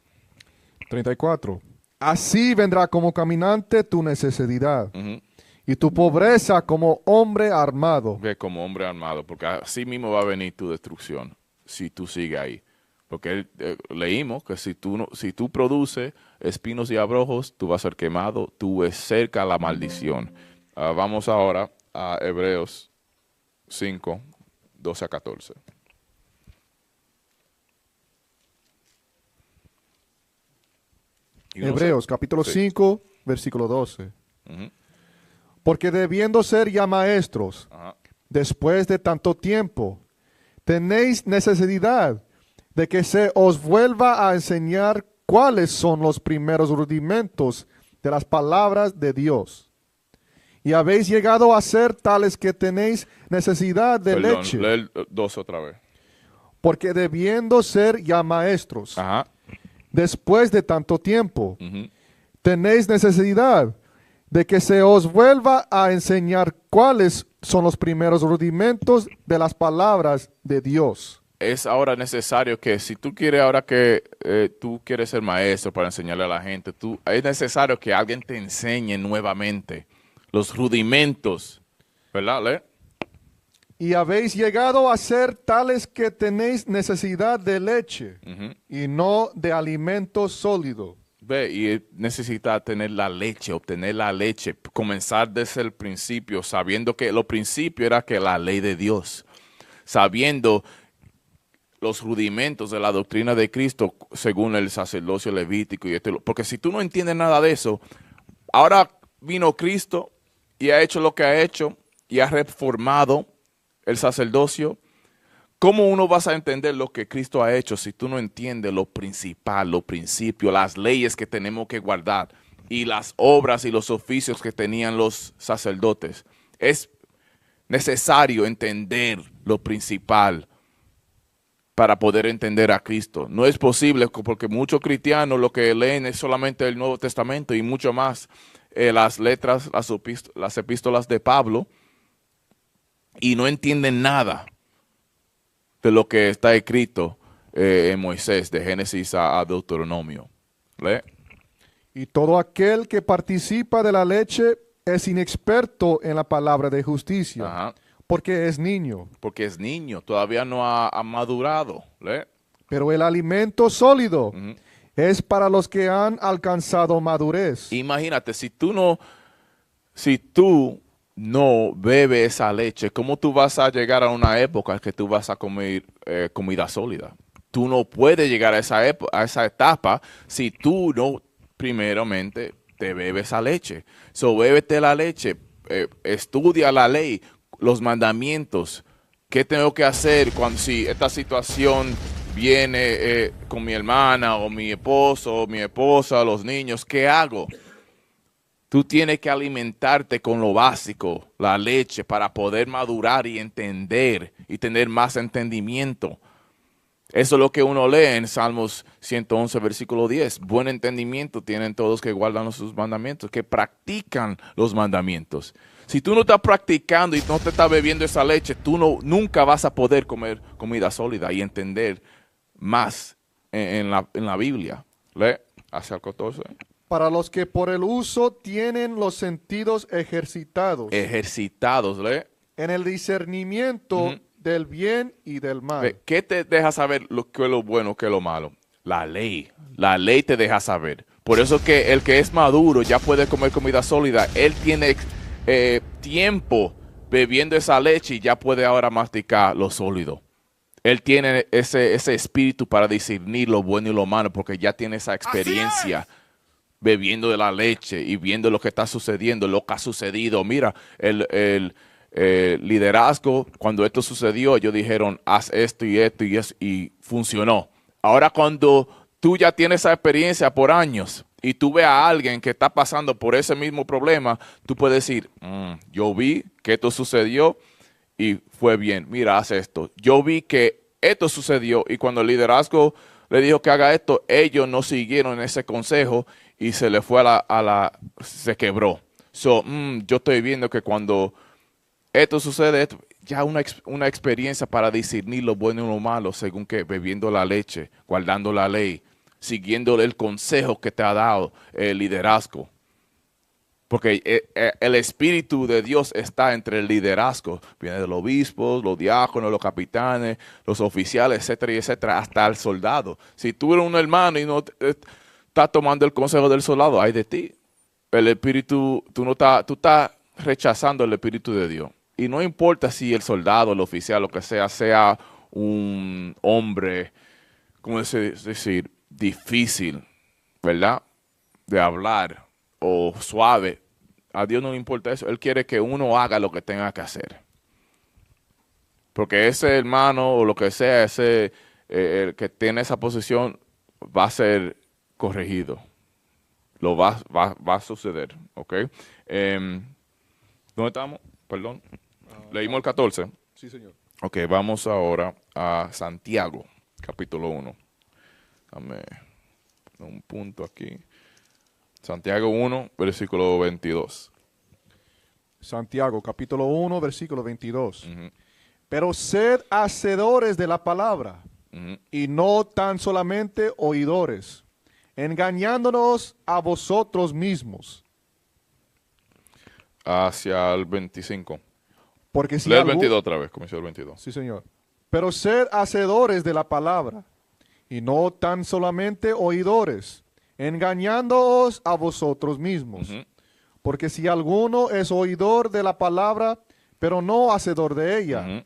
34. Así vendrá como caminante tu necesidad y tu pobreza como hombre armado. Ve como hombre armado, porque así mismo va a venir tu destrucción si tú sigues ahí. Porque leímos que si tú produces espinos y abrojos, tú vas a ser quemado, tú ves cerca la maldición. Vamos ahora a Hebreos 5, 12 a 14. Hebreos capítulo 5, versículo 12. Porque debiendo ser ya maestros, después de tanto tiempo, tenéis necesidad de que se os vuelva a enseñar cuáles son los primeros rudimentos de las palabras de Dios. Y habéis llegado a ser tales que tenéis necesidad de leche. Lee el 12 otra vez. Porque debiendo ser ya maestros, después de tanto tiempo, tenéis necesidad de que se os vuelva a enseñar cuáles son los primeros rudimentos de las palabras de Dios. Es ahora necesario que si tú quieres ahora que tú quieres ser maestro para enseñarle a la gente, es necesario que alguien te enseñe nuevamente los rudimentos, ¿verdad? ¿Le? Y habéis llegado a ser tales que tenéis necesidad de leche y no de alimento sólido. Ve, y necesita tener la leche, obtener la leche, comenzar desde el principio, sabiendo que lo principio era que la ley de Dios, sabiendo los rudimentos de la doctrina de Cristo según el sacerdocio levítico. Porque si tú no entiendes nada de eso, ahora vino Cristo y ha hecho lo que ha hecho y ha reformado el sacerdocio. ¿Cómo uno vas a entender lo que Cristo ha hecho si tú no entiendes lo principal, lo principio, las leyes que tenemos que guardar y las obras y los oficios que tenían los sacerdotes? Es necesario entender lo principal para poder entender a Cristo. No es posible porque muchos cristianos lo que leen es solamente el Nuevo Testamento y mucho más las letras, las epístolas de Pablo y no entienden nada de lo que está escrito en Moisés, de Génesis a Deuteronomio. ¿Le? Y todo aquel que participa de la leche es inexperto en la palabra de justicia, porque es niño. Porque es niño, todavía no ha madurado. ¿Le? Pero el alimento sólido es para los que han alcanzado madurez. Imagínate, si tú no bebe esa leche, ¿cómo tú vas a llegar a una época en que tú vas a comer comida sólida? Tú no puedes llegar a esa etapa si tú no primeramente te bebes esa leche. So, bébete la leche, estudia la ley, los mandamientos. ¿Qué tengo que hacer si esta situación viene con mi hermana o mi esposo o mi esposa, los niños? ¿Qué hago? Tú tienes que alimentarte con lo básico, la leche, para poder madurar y entender y tener más entendimiento. Eso es lo que uno lee en Salmos 111, versículo 10. Buen entendimiento tienen todos que guardan sus mandamientos, que practican los mandamientos. Si tú no estás practicando y no te estás bebiendo esa leche, tú nunca vas a poder comer comida sólida y entender más en la Biblia. Lee hacia el 14. Para los que por el uso tienen los sentidos ejercitados. Ejercitados, ¿le? En el discernimiento del bien y del mal. ¿Qué te deja saber qué es lo bueno, qué es lo malo? La ley. La ley te deja saber. Por eso que el que es maduro ya puede comer comida sólida. Él tiene tiempo bebiendo esa leche y ya puede ahora masticar lo sólido. Él tiene ese espíritu para discernir lo bueno y lo malo porque ya tiene esa experiencia bebiendo de la leche y viendo lo que está sucediendo, lo que ha sucedido. Mira, el liderazgo, cuando esto sucedió, ellos dijeron, haz esto y esto y eso, y funcionó. Ahora cuando tú ya tienes esa experiencia por años y tú ves a alguien que está pasando por ese mismo problema, tú puedes decir, yo vi que esto sucedió y fue bien, mira, haz esto. Yo vi que esto sucedió y cuando el liderazgo le dijo que haga esto, ellos no siguieron ese consejo y se le fue se quebró. So, yo estoy viendo que cuando esto sucede, ya una experiencia para discernir lo bueno y lo malo, según que bebiendo la leche, guardando la ley, siguiendo el consejo que te ha dado el liderazgo. Porque el Espíritu de Dios está entre el liderazgo. Viene de los obispos, los diáconos, los capitanes, los oficiales, etcétera, y etcétera, hasta el soldado. Si tú eres un hermano y no estás tomando el consejo del soldado, hay de ti. El Espíritu, tú estás rechazando el Espíritu de Dios. Y no importa si el soldado, el oficial, lo que sea un hombre, ¿cómo decir? Difícil, ¿verdad? De hablar o suave. A Dios no le importa eso. Él quiere que uno haga lo que tenga que hacer. Porque ese hermano o lo que sea, el que tiene esa posición va a ser corregido. Va a suceder, ¿ok? ¿Dónde estamos? Perdón. Leímos el 14. Sí, señor. Ok, vamos ahora a Santiago, capítulo 1. Dame un punto aquí. Santiago 1, versículo 22. Santiago, capítulo 1, versículo 22. Pero sed hacedores de la palabra, y no tan solamente oidores, engañándonos a vosotros mismos. Hacia el 25. Porque si Lee el 22 otra vez, comenzó el 22. Sí, señor. Pero sed hacedores de la palabra, y no tan solamente oidores, engañándoos a vosotros mismos. Porque si alguno es oidor de la palabra, pero no hacedor de ella,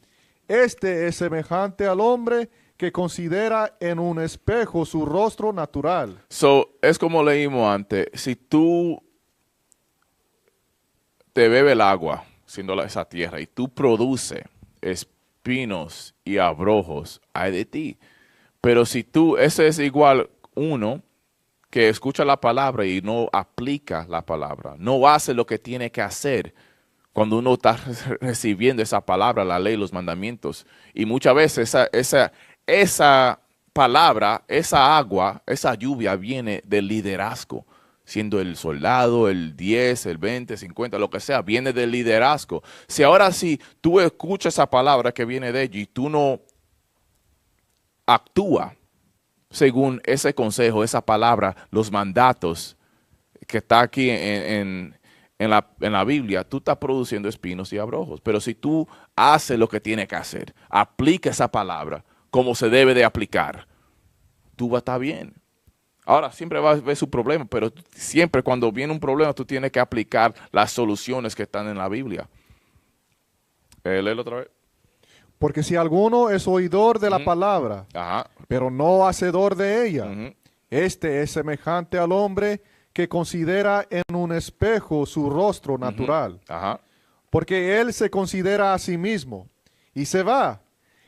este es semejante al hombre que considera en un espejo su rostro natural. Es como leímos antes, si tú te bebes el agua, siendo esa tierra, y tú produces espinos y abrojos, hay de ti. Pero si ese es igual uno que escucha la palabra y no aplica la palabra, no hace lo que tiene que hacer cuando uno está recibiendo esa palabra, la ley, los mandamientos. Y muchas veces esa palabra, esa agua, esa lluvia viene del liderazgo. Siendo el soldado, el 10, el 20, 50, lo que sea, viene del liderazgo. Si tú escuchas esa palabra que viene de ellos y tú no actúa según ese consejo, esa palabra, los mandatos que está aquí en la Biblia, tú estás produciendo espinos y abrojos. Pero si tú haces lo que tienes que hacer, aplica esa palabra como se debe de aplicar, tú vas a estar bien. Ahora, siempre va a haber su problema, pero siempre cuando viene un problema, tú tienes que aplicar las soluciones que están en la Biblia. Léelo otra vez. Porque si alguno es oidor de la palabra, pero no hacedor de ella, este es semejante al hombre que considera en un espejo su rostro natural. Porque él se considera a sí mismo y se va,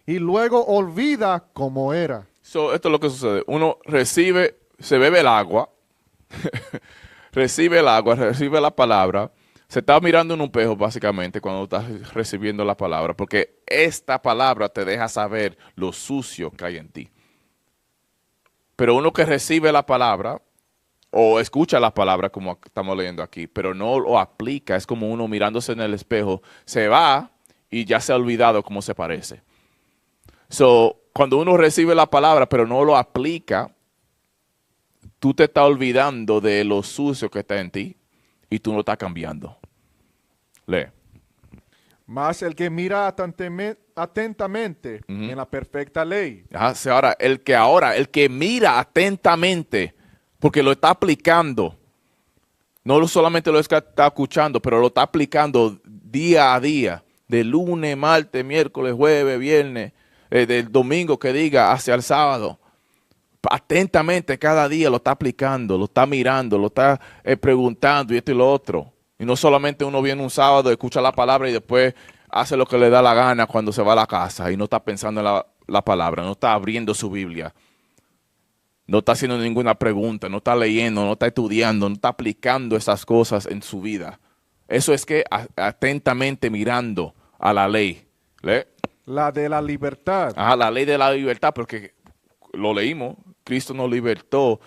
y luego olvida cómo era. Esto es lo que sucede. Uno se bebe el agua, recibe la palabra, se está mirando en un espejo básicamente cuando estás recibiendo la palabra, porque esta palabra te deja saber lo sucio que hay en ti. Pero uno que recibe la palabra o escucha la palabra como estamos leyendo aquí, pero no lo aplica, es como uno mirándose en el espejo, se va y ya se ha olvidado cómo se parece. Cuando uno recibe la palabra pero no lo aplica, tú te estás olvidando de lo sucio que está en ti y tú no estás cambiando. Lee. Mas el que mira atentamente en la perfecta ley. Ahora, el que mira atentamente, porque lo está aplicando, no solamente lo está escuchando, pero lo está aplicando día a día, de lunes, martes, miércoles, jueves, viernes, del domingo que diga hacia el sábado. atentamente cada día lo está aplicando, lo está mirando, lo está preguntando y esto y lo otro. Y no solamente uno viene un sábado, escucha la palabra y después hace lo que le da la gana cuando se va a la casa y no está pensando en la palabra, no está abriendo su Biblia, no está haciendo ninguna pregunta, no está leyendo, no está estudiando, no está aplicando esas cosas en su vida. Eso es que atentamente mirando a la ley. ¿Le? La de la libertad. Ajá, la ley de la libertad, porque lo leímos, Cristo nos libertó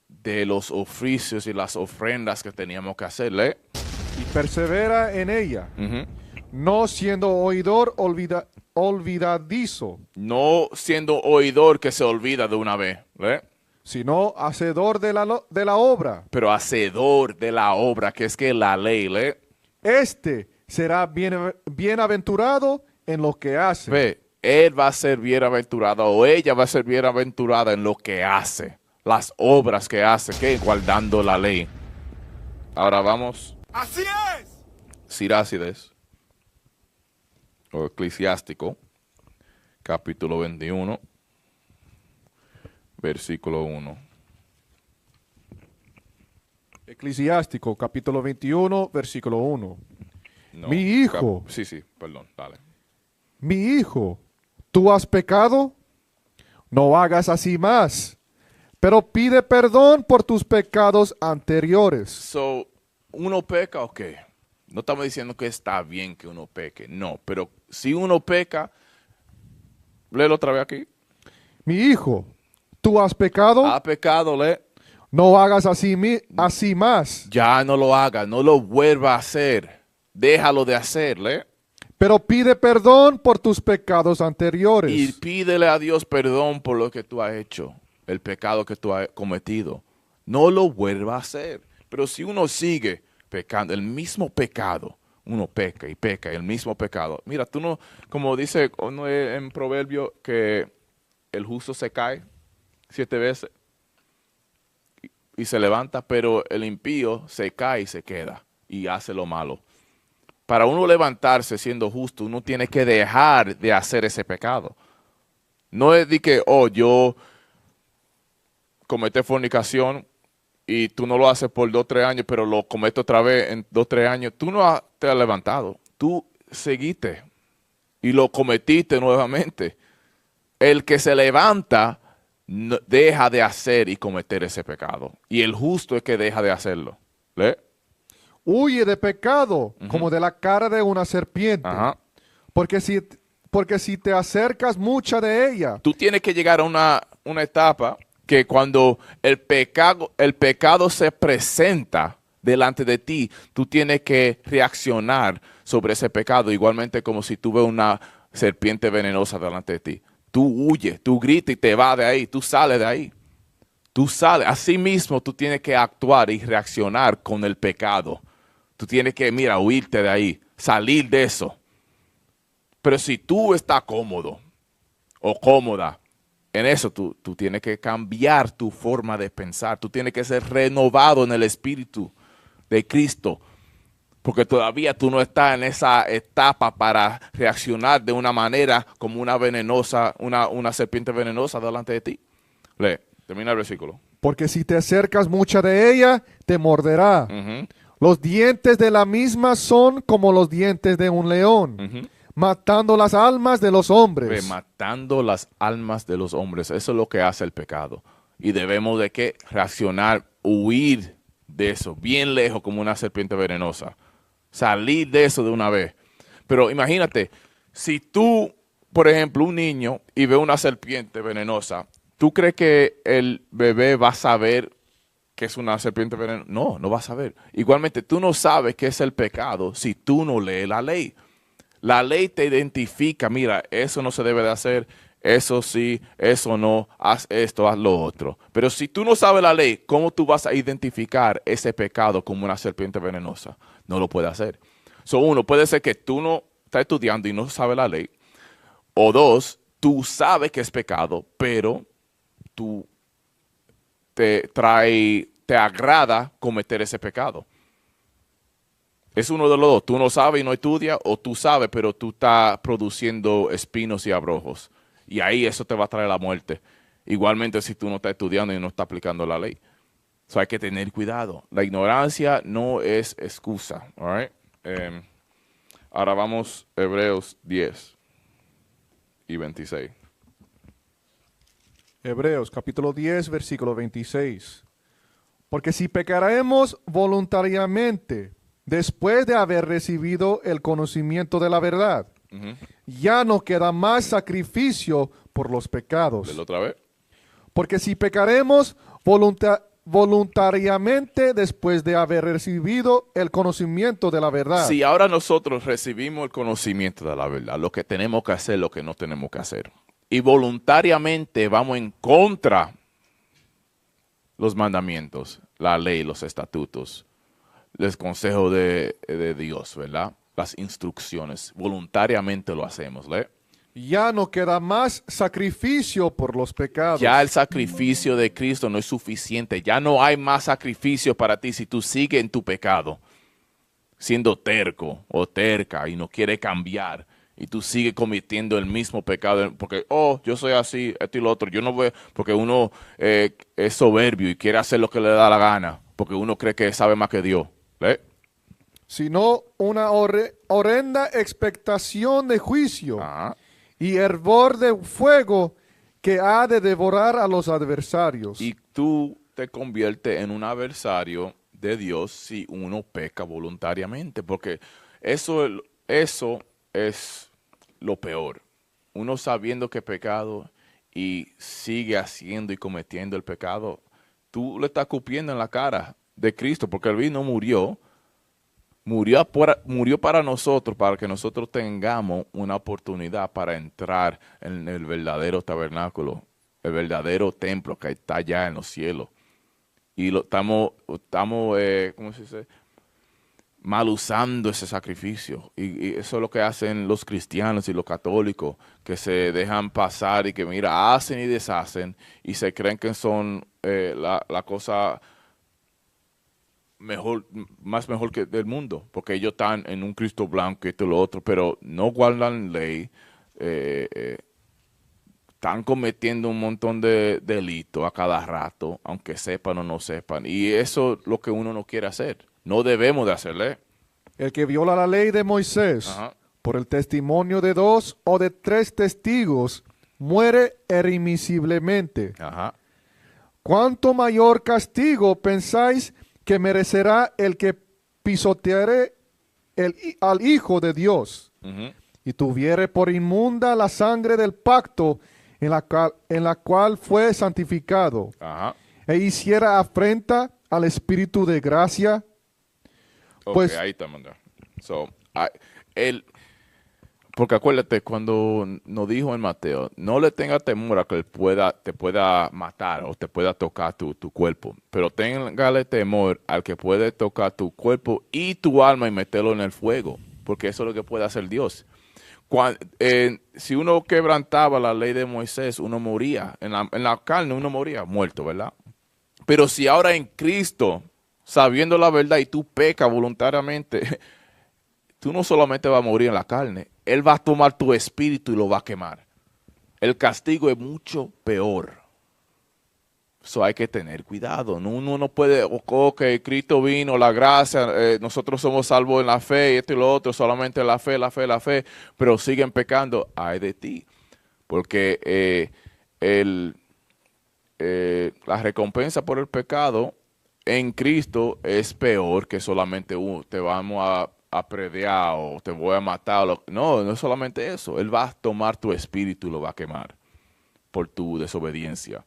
de los oficios y las ofrendas que teníamos que hacerle. Y persevera en ella, no siendo oidor olvidadizo, No siendo oidor que se olvida de una vez, ¿le? sino hacedor de la obra. Pero hacedor de la obra, que es que la ley, ¿le? Este será bienaventurado en lo que hace. Ve, él va a ser bienaventurado o ella va a ser bienaventurada en lo que hace, las obras que hace, que guardando la ley. Ahora vamos. ¡Así es! Sirácides, o Eclesiástico, capítulo 21, versículo 1. Eclesiástico, capítulo 21, versículo 1. No, Mi hijo. Sí, perdón, dale. Mi hijo, ¿tú has pecado? No hagas así más, pero pide perdón por tus pecados anteriores. So, ¿uno peca o qué? No estamos diciendo que está bien que uno peque, no, pero si uno peca, léelo otra vez aquí. Mi hijo, ¿tú has pecado? Ha pecado, No hagas así más, ya no lo haga, no lo vuelva a hacer, déjalo de hacerle. pero pide perdón por tus pecados anteriores. Y pídele a Dios perdón por lo que tú has hecho, el pecado que tú has cometido. No lo vuelva a hacer. Pero si uno sigue pecando, el mismo pecado, uno peca y peca, el mismo pecado. Mira, tú no, como dice uno en Proverbio, que el justo se cae 7 veces y se levanta, pero el impío se cae y se queda y hace lo malo. Para uno levantarse siendo justo, uno tiene que dejar de hacer ese pecado. No es de que, yo cometí fornicación y tú no lo haces por 2 o 3 años, pero lo cometes otra vez en 2 o 3 años. Tú no te has levantado. Tú seguiste y lo cometiste nuevamente. El que se levanta deja de hacer y cometer ese pecado. Y el justo es que deja de hacerlo. ¿Le? Huye de pecado como de la cara de una serpiente. Ajá. Porque si te acercas mucha de ella, Tú tienes que llegar a una etapa que cuando el pecado se presenta delante de ti, tú tienes que reaccionar sobre ese pecado, igualmente como si tú ves una serpiente venenosa delante de ti. Tú huyes, tú gritas y te vas de ahí, tú sales de ahí. Tú sales, así mismo tú tienes que actuar y reaccionar con el pecado. Tú tienes que, huirte de ahí, salir de eso. Pero si tú estás cómodo o cómoda en eso, tú tienes que cambiar tu forma de pensar. Tú tienes que ser renovado en el Espíritu de Cristo. Porque todavía tú no estás en esa etapa para reaccionar de una manera como una serpiente venenosa delante de ti. Lee, termina el versículo. porque si te acercas mucha de ella, te morderá. Los dientes de la misma son como los dientes de un león, matando las almas de los hombres. Matando las almas de los hombres. Eso es lo que hace el pecado. Y debemos de qué reaccionar, huir de eso, bien lejos como una serpiente venenosa. Salir de eso de una vez. Pero imagínate, si tú, por ejemplo, un niño y ve una serpiente venenosa, ¿tú crees que el bebé va a saber que es una serpiente venenosa? No, no va a saber. Igualmente, tú no sabes qué es el pecado si tú no lees la ley. La ley te identifica, mira, eso no se debe de hacer, eso sí, eso no, haz esto, haz lo otro. Pero si tú no sabes la ley, ¿cómo tú vas a identificar ese pecado como una serpiente venenosa? No lo puedes hacer. Uno, puede ser que tú no estás estudiando y no sabes la ley. O dos, tú sabes que es pecado, pero tú te agrada cometer ese pecado. Es uno de los dos. Tú no sabes y no estudias, o tú sabes, pero tú estás produciendo espinos y abrojos. Y ahí eso te va a traer la muerte. Igualmente si tú no estás estudiando y no estás aplicando la ley. So, hay que tener cuidado. La ignorancia no es excusa. All right? Ahora vamos a Hebreos 10 y 26. Hebreos capítulo 10, versículo 26. Porque si pecaremos voluntariamente después de haber recibido el conocimiento de la verdad, ya no queda más sacrificio por los pecados. Delo otra vez. Porque si pecaremos voluntariamente después de haber recibido el conocimiento de la verdad. Si ahora nosotros recibimos el conocimiento de la verdad, lo que tenemos que hacer, lo que no tenemos que hacer, y voluntariamente vamos en contra los mandamientos, la ley, los estatutos, los consejos de Dios, ¿verdad? Las instrucciones, voluntariamente lo hacemos, ¿le? Ya no queda más sacrificio por los pecados. Ya el sacrificio de Cristo no es suficiente. Ya no hay más sacrificio para ti si tú sigues en tu pecado, siendo terco o terca y no quieres cambiar. Y tú sigues cometiendo el mismo pecado porque, yo soy así, esto y lo otro. Yo no voy, porque uno es soberbio y quiere hacer lo que le da la gana, porque uno cree que sabe más que Dios. ¿Ve? Sino una horrenda expectación de juicio. Ajá. Y hervor de fuego que ha de devorar a los adversarios. Y tú te conviertes en un adversario de Dios si uno peca voluntariamente, porque eso es lo peor. Uno sabiendo que es pecado y sigue haciendo y cometiendo el pecado, tú le estás escupiendo en la cara de Cristo, porque Él vino, murió para nosotros, para que nosotros tengamos una oportunidad para entrar en el verdadero tabernáculo, el verdadero templo que está allá en los cielos. Y estamos ¿cómo se dice? Mal usando ese sacrificio. Y eso es lo que hacen los cristianos y los católicos, que se dejan pasar y que, mira, hacen y deshacen y se creen que son la cosa más mejor que del mundo, porque ellos están en un Cristo blanco y esto y lo otro, pero no guardan ley, están cometiendo un montón de delitos a cada rato, aunque sepan o no sepan, y eso es lo que uno no quiere hacer. No debemos de hacerle. El que viola la ley de Moisés, por el testimonio de 2 o de 3 testigos, muere irremisiblemente. ¿Cuánto mayor castigo pensáis que merecerá el que pisoteare al Hijo de Dios y tuviere por inmunda la sangre del pacto en la cual fue santificado e hiciera afrenta al Espíritu de gracia? Pues, ahí está, manda. Porque acuérdate, cuando nos dijo en Mateo, no le tenga temor a que él te pueda matar o te pueda tocar tu cuerpo, pero téngale temor al que puede tocar tu cuerpo y tu alma y meterlo en el fuego, porque eso es lo que puede hacer Dios. Si uno quebrantaba la ley de Moisés, uno moría. En la carne uno moría muerto, ¿verdad? Pero si ahora en Cristo, sabiendo la verdad y tú pecas voluntariamente, tú no solamente vas a morir en la carne, Él va a tomar tu espíritu y lo va a quemar. El castigo es mucho peor. Eso hay que tener cuidado. Uno no puede, que Cristo vino, la gracia, nosotros somos salvos en la fe, y esto y lo otro, solamente la fe, pero siguen pecando. Ay de ti. Porque la recompensa por el pecado en Cristo es peor que solamente te vamos a prediar o te voy a matar. No es solamente eso. Él va a tomar tu espíritu y lo va a quemar por tu desobediencia,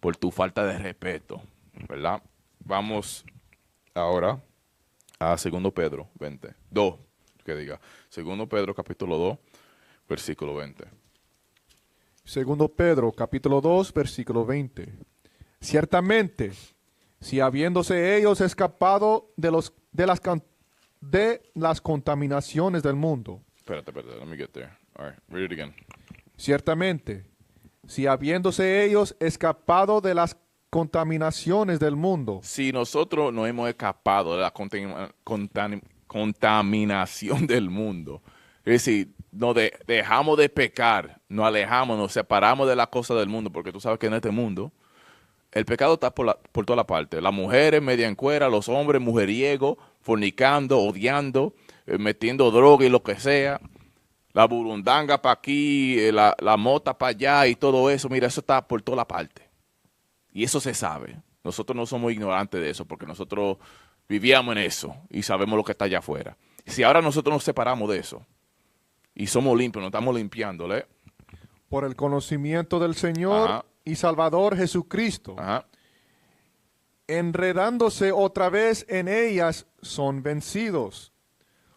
por tu falta de respeto, ¿verdad? Vamos ahora a 2 Pedro 2, que diga. 2 Pedro capítulo 2, versículo 20. 2 Pedro capítulo 2, versículo 20. Ciertamente, si habiéndose ellos escapado de las contaminaciones del mundo. Espérate, let me get there. All right, read it again. Ciertamente, si habiéndose ellos escapado de las contaminaciones del mundo. Si nosotros no hemos escapado de la contaminación del mundo, es decir, dejamos de pecar nos alejamos, nos separamos de las cosas del mundo, porque tú sabes que en este mundo el pecado está por toda la parte. Las mujeres media en cuera, los hombres mujeriegos, fornicando, odiando, metiendo droga y lo que sea. La burundanga para aquí, la mota para allá y todo eso. Mira, eso está por toda la parte. Y eso se sabe. Nosotros no somos ignorantes de eso porque nosotros vivíamos en eso y sabemos lo que está allá afuera. Si ahora nosotros nos separamos de eso y somos limpios, nos estamos limpiándole. Por el conocimiento del Señor y Salvador Jesucristo. Enredándose otra vez en ellas, son vencidos.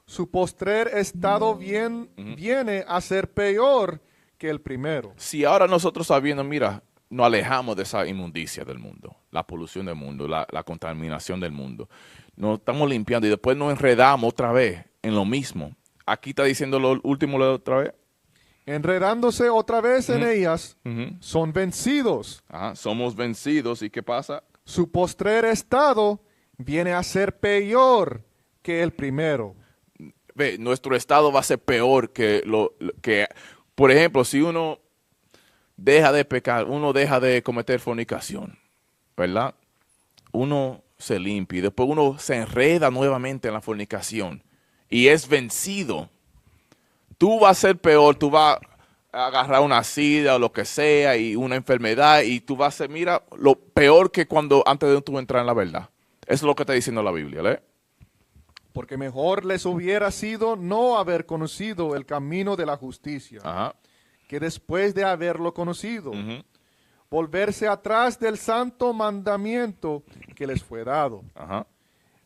Su postrer estado viene a ser peor que el primero. Si ahora nosotros sabiendo, mira, nos alejamos de esa inmundicia del mundo, la polución del mundo, la contaminación del mundo, nos estamos limpiando y después nos enredamos otra vez en lo mismo. Aquí está diciendo lo último otra vez. Enredándose otra vez en ellas, son vencidos. Somos vencidos. ¿Y qué pasa? Su postrer estado viene a ser peor que el primero. Ve, nuestro estado va a ser peor que por ejemplo, si uno deja de pecar, uno deja de cometer fornicación, ¿verdad? Uno se limpia y después uno se enreda nuevamente en la fornicación y es vencido. Tú vas a ser peor, tú vas a agarrar una sida o lo que sea y una enfermedad y tú vas a ser, mira, lo peor que antes de tú entrar en la verdad. Eso es lo que está diciendo la Biblia, ¿eh? Porque mejor les hubiera sido no haber conocido el camino de la justicia, que después de haberlo conocido, volverse atrás del santo mandamiento que les fue dado.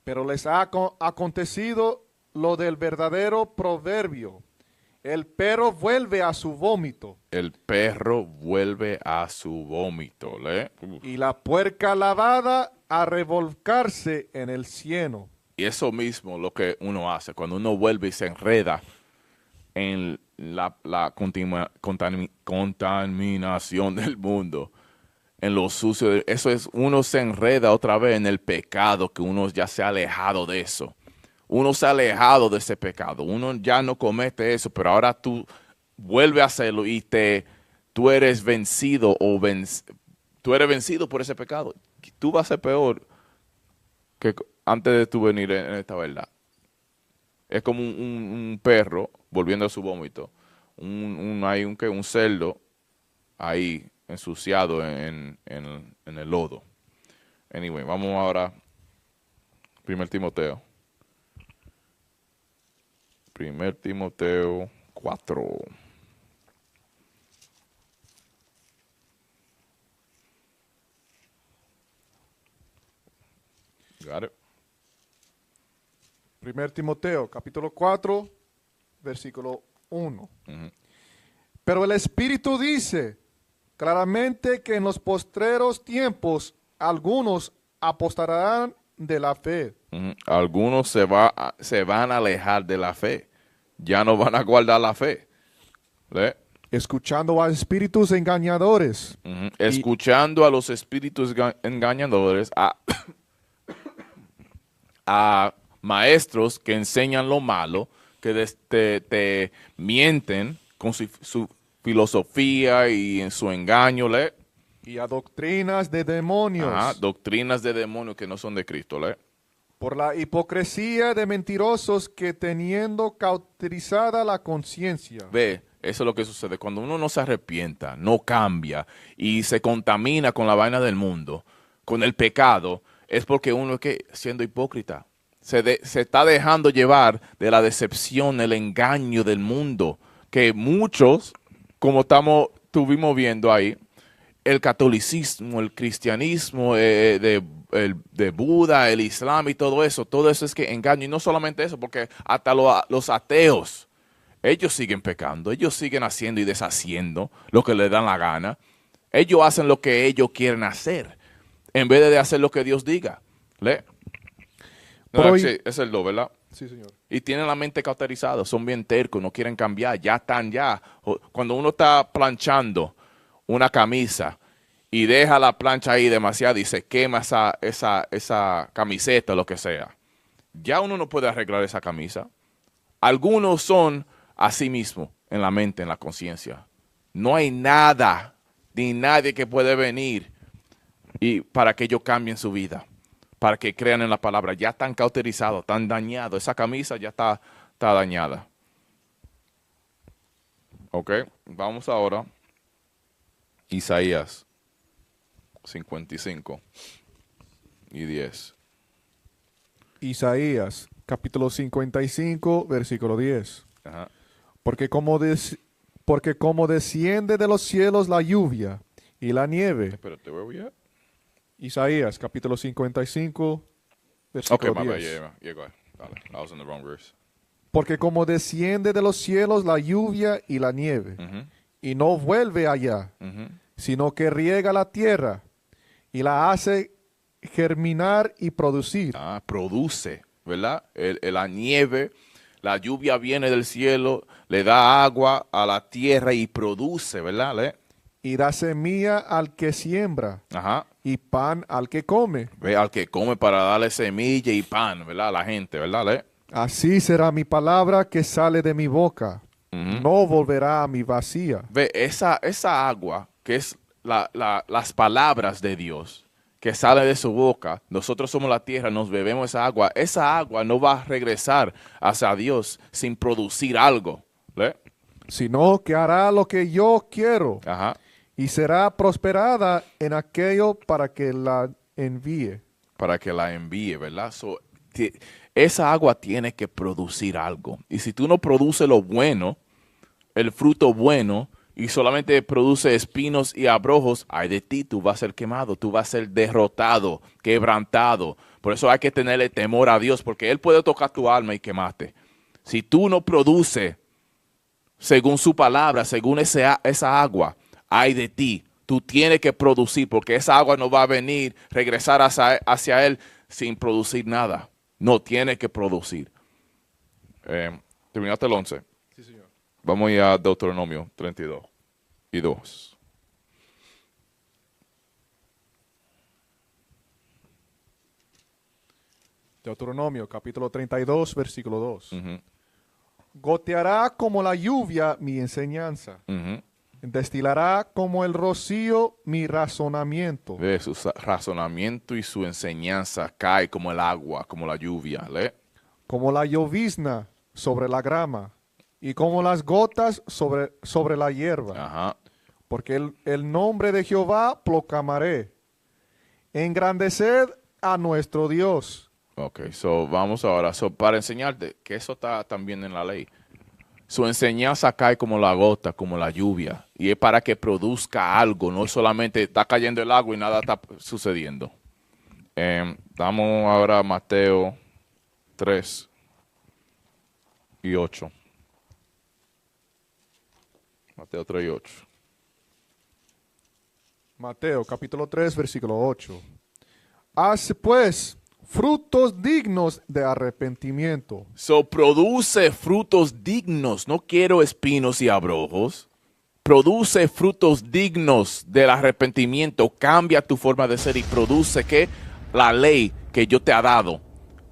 Pero les ha acontecido lo del verdadero proverbio. El perro vuelve a su vómito. El perro vuelve a su vómito. Y la puerca lavada a revolcarse en el cieno. Y eso mismo lo que uno hace cuando uno vuelve y se enreda en la contaminación del mundo, en lo sucio. Eso es, uno se enreda otra vez en el pecado, que uno ya se ha alejado de eso. Uno se ha alejado de ese pecado. Uno ya no comete eso, pero ahora tú vuelves a hacerlo y tú eres vencido tú eres vencido por ese pecado. Tú vas a ser peor que antes de tú venir en esta verdad. Es como un perro volviendo a su vómito. Un cerdo ahí ensuciado en el lodo. Anyway, vamos ahora. 1 Timoteo. 1 Timoteo 4. Got it. 1 Timoteo, capítulo 4, versículo 1. Pero el Espíritu dice claramente que en los postreros tiempos algunos apostarán de la fe. Algunos se van a alejar de la fe. Ya no van a guardar la fe. Escuchando a espíritus engañadores. Escuchando a los espíritus engañadores, a maestros que enseñan lo malo, que te mienten con su filosofía y en su engaño, y a doctrinas de demonios. Doctrinas de demonios que no son de Cristo, por la hipocresía de mentirosos que teniendo cauterizada la conciencia. Ve, eso es lo que sucede. Cuando uno no se arrepienta, no cambia y se contamina con la vaina del mundo, con el pecado, es porque uno es que siendo hipócrita. Se está dejando llevar de la decepción, el engaño del mundo, que muchos, como estuvimos viendo ahí, el catolicismo, el cristianismo de Buda, el Islam y todo eso es que engaño. Y no solamente eso, porque hasta los ateos, ellos siguen pecando, ellos siguen haciendo y deshaciendo lo que les dan la gana. Ellos hacen lo que ellos quieren hacer, en vez de hacer lo que Dios diga. Sí, es el 2, ¿verdad? Sí, señor. Y tienen la mente cauterizada, son bien tercos, no quieren cambiar, ya están ya. Cuando uno está planchando una camisa y deja la plancha ahí demasiado y se quema esa camiseta o lo que sea, ya uno no puede arreglar esa camisa. Algunos son así mismo en la mente, en la conciencia. No hay nada ni nadie que puede venir y para que ellos cambien su vida, para que crean en la palabra. Ya están cauterizados, están dañados. Esa camisa ya está dañada. Ok, vamos ahora. Isaías 55 y 10. Isaías, capítulo 55, versículo 10. Ajá. Porque como desciende de los cielos la lluvia y la nieve. Espérate, where we at? Isaías, capítulo 55, versículo Okay, my bad. 10. Yeah, go ahead. Dale. I was in the wrong verse. Porque como desciende de los cielos la lluvia y la nieve, y no vuelve allá, sino que riega la tierra y la hace germinar y producir. Produce, ¿verdad? La nieve, la lluvia viene del cielo, le da agua a la tierra y produce, ¿verdad? Y da semilla al que siembra, Ajá. y pan al que come. Ve al que come para darle semilla y pan, ¿verdad? A la gente, ¿verdad? Así será mi palabra que sale de mi boca. No volverá a mi vacía. Ve, esa agua, que es las palabras de Dios, que sale de su boca, nosotros somos la tierra, nos bebemos esa agua no va a regresar hacia Dios sin producir algo, ¿ve? Sino que hará lo que yo quiero. Ajá. Y será prosperada en aquello para que la envíe. Para que la envíe, ¿verdad? Esa agua tiene que producir algo. Y si tú no produces lo bueno, el fruto bueno, y solamente produce espinos y abrojos, ay de ti, tú vas a ser quemado, tú vas a ser derrotado, quebrantado. Por eso hay que tenerle temor a Dios, porque Él puede tocar tu alma y quemarte. Si tú no produces según su palabra, según esa agua, ay de ti, tú tienes que producir, porque esa agua no va a venir, regresar hacia Él sin producir nada. No, tiene que producir. ¿Terminaste el 11? Sí, señor. Vamos ya a Deuteronomio 32 y 2. Deuteronomio, capítulo 32, versículo 2. Goteará como la lluvia mi enseñanza. Destilará como el rocío mi razonamiento. Ve, su razonamiento y su enseñanza cae como el agua, como la lluvia. ¿Le? Como la llovizna sobre la grama y como las gotas sobre la hierba. Ajá. Porque el nombre de Jehová proclamaré. Engrandeced a nuestro Dios. Ok, vamos ahora. Para enseñarte que eso está también en la ley. Su enseñanza cae como la gota, como la lluvia. Y es para que produzca algo. No solamente está cayendo el agua y nada está sucediendo. Damos ahora a Mateo 3 y 8. Mateo 3 y 8. Mateo capítulo 3, versículo 8. Haz pues frutos dignos de arrepentimiento. Produce frutos dignos. No quiero espinos y abrojos. Produce frutos dignos del arrepentimiento. Cambia tu forma de ser y produce que la ley que yo te he dado.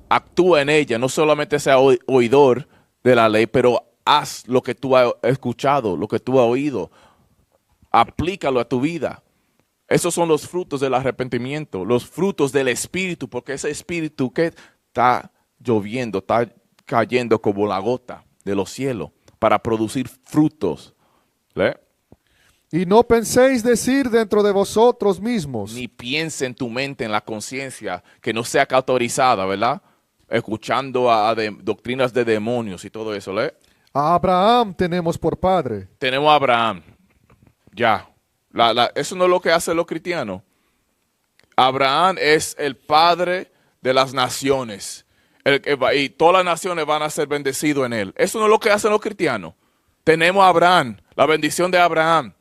Actúa en ella. No solamente sea oidor de la ley, pero haz lo que tú has escuchado, lo que tú has oído. Aplícalo a tu vida. Esos son los frutos del arrepentimiento, los frutos del Espíritu, porque ese Espíritu que está lloviendo, está cayendo como la gota de los cielos para producir frutos. ¿Le? Y no penséis decir dentro de vosotros mismos. Ni piense en tu mente, en la conciencia, que no sea cauterizada, ¿verdad? Escuchando a doctrinas de demonios y todo eso. ¿Le? A Abraham tenemos por padre. Tenemos a Abraham. Ya. Eso no es lo que hacen los cristianos. Abraham es el padre de las naciones. Y todas las naciones van a ser bendecidos en él. Eso no es lo que hacen los cristianos. Tenemos a Abraham, la bendición de Abraham.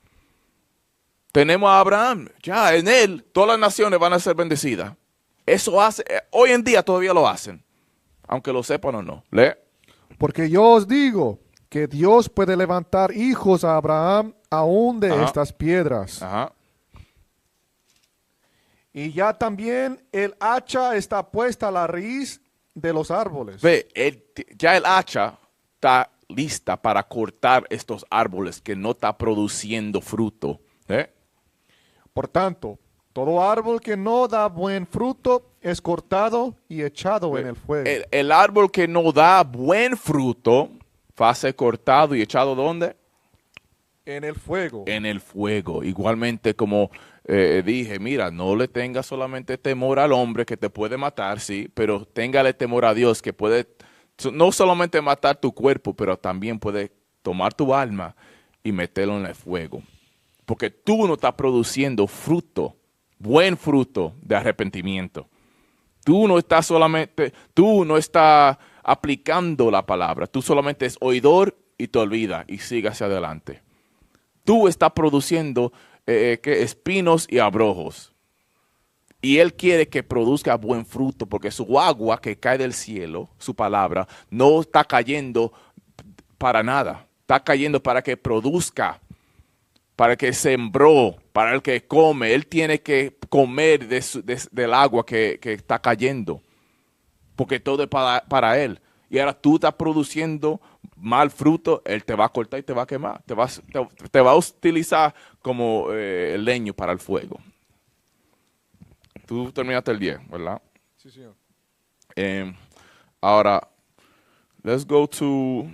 Tenemos a Abraham, ya en él todas las naciones van a ser bendecidas. Eso hace, hoy en día todavía lo hacen, aunque lo sepan o no. ¿Le? Porque yo os digo que Dios puede levantar hijos a Abraham aún de estas piedras. Ajá. Y ya también el hacha está puesta a la raíz de los árboles. Ve, ya el hacha está lista para cortar estos árboles que no está produciendo fruto. Por tanto, todo árbol que no da buen fruto es cortado y echado en el fuego. El árbol que no da buen fruto va a ser cortado y echado ¿dónde? En el fuego. En el fuego. Igualmente como dije, mira, no le tengas solamente temor al hombre que te puede matar, sí, pero téngale temor a Dios que puede no solamente matar tu cuerpo, pero también puede tomar tu alma y meterlo en el fuego. Porque tú no estás produciendo fruto, buen fruto de arrepentimiento. Tú no estás aplicando la palabra. Tú solamente es oidor y te olvidas y sigue hacia adelante. Tú estás produciendo espinos y abrojos. Y Él quiere que produzca buen fruto porque su agua que cae del cielo, su palabra, no está cayendo para nada. Está cayendo para que produzca, para el que sembró, para el que come. Él tiene que comer del agua que está cayendo, porque todo es para Él. Y ahora tú estás produciendo mal fruto, Él te va a cortar y te va a quemar. Te va a utilizar como el leño para el fuego. Tú terminaste el 10, ¿verdad? Sí, señor. Ahora, let's go to...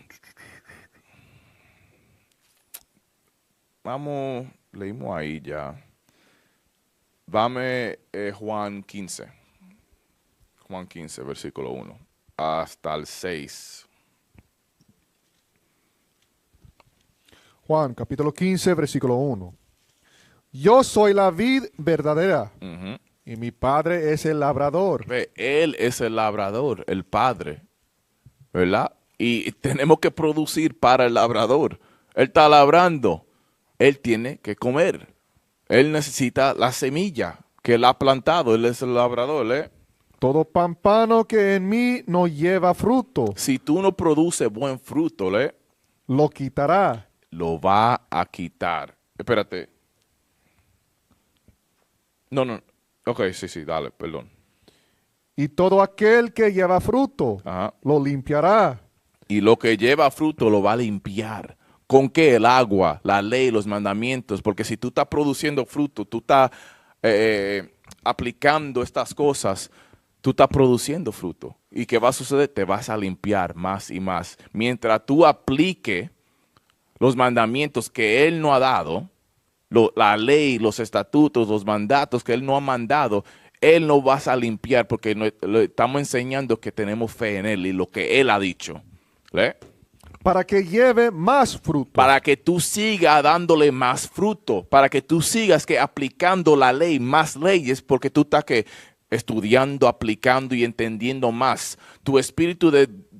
Vamos, leímos ahí ya. Dame Juan 15. Juan 15, versículo 1. Hasta el 6. Juan, capítulo 15, versículo 1. Yo soy la vid verdadera, y mi Padre es el labrador. Ve, Él es el labrador, el Padre, ¿verdad? Y tenemos que producir para el labrador. Él está labrando. Él tiene que comer. Él necesita la semilla que Él ha plantado. Él es el labrador, Todo pámpano que en mí no lleva fruto, Si tú no produces buen fruto, lo quitará. lo va a quitar. Espérate. No. Ok, sí, dale, perdón. Y todo aquel que lleva fruto, Ajá. lo limpiará. Y lo que lleva fruto lo va a limpiar. ¿Con qué? El agua, la ley, los mandamientos. Porque si tú estás produciendo fruto, tú estás aplicando estas cosas, tú estás produciendo fruto. ¿Y qué va a suceder? Te vas a limpiar más y más. Mientras tú apliques los mandamientos que Él no ha dado, la ley, los estatutos, los mandatos que Él no ha mandado, Él no vas a limpiar porque le estamos enseñando que tenemos fe en Él y lo que Él ha dicho. Para que lleve más fruto. Para que tú sigas dándole más fruto, para que tú sigas aplicando la ley, más leyes, porque tú estás estudiando, aplicando y entendiendo más. Tu espíritu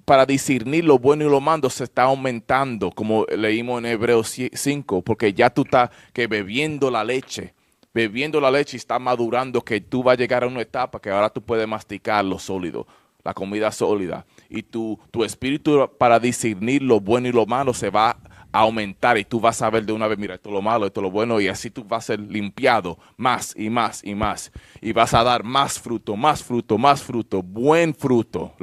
para discernir lo bueno y lo malo se está aumentando, como leímos en Hebreos 5, porque ya tú estás bebiendo la leche y está madurando, que tú vas a llegar a una etapa que ahora tú puedes masticar lo sólido, la comida sólida, y tu espíritu para discernir lo bueno y lo malo se va a aumentar y tú vas a ver de una vez, mira, esto es lo malo, esto es lo bueno, y así tú vas a ser limpiado más y más y más, y vas a dar más fruto, buen fruto,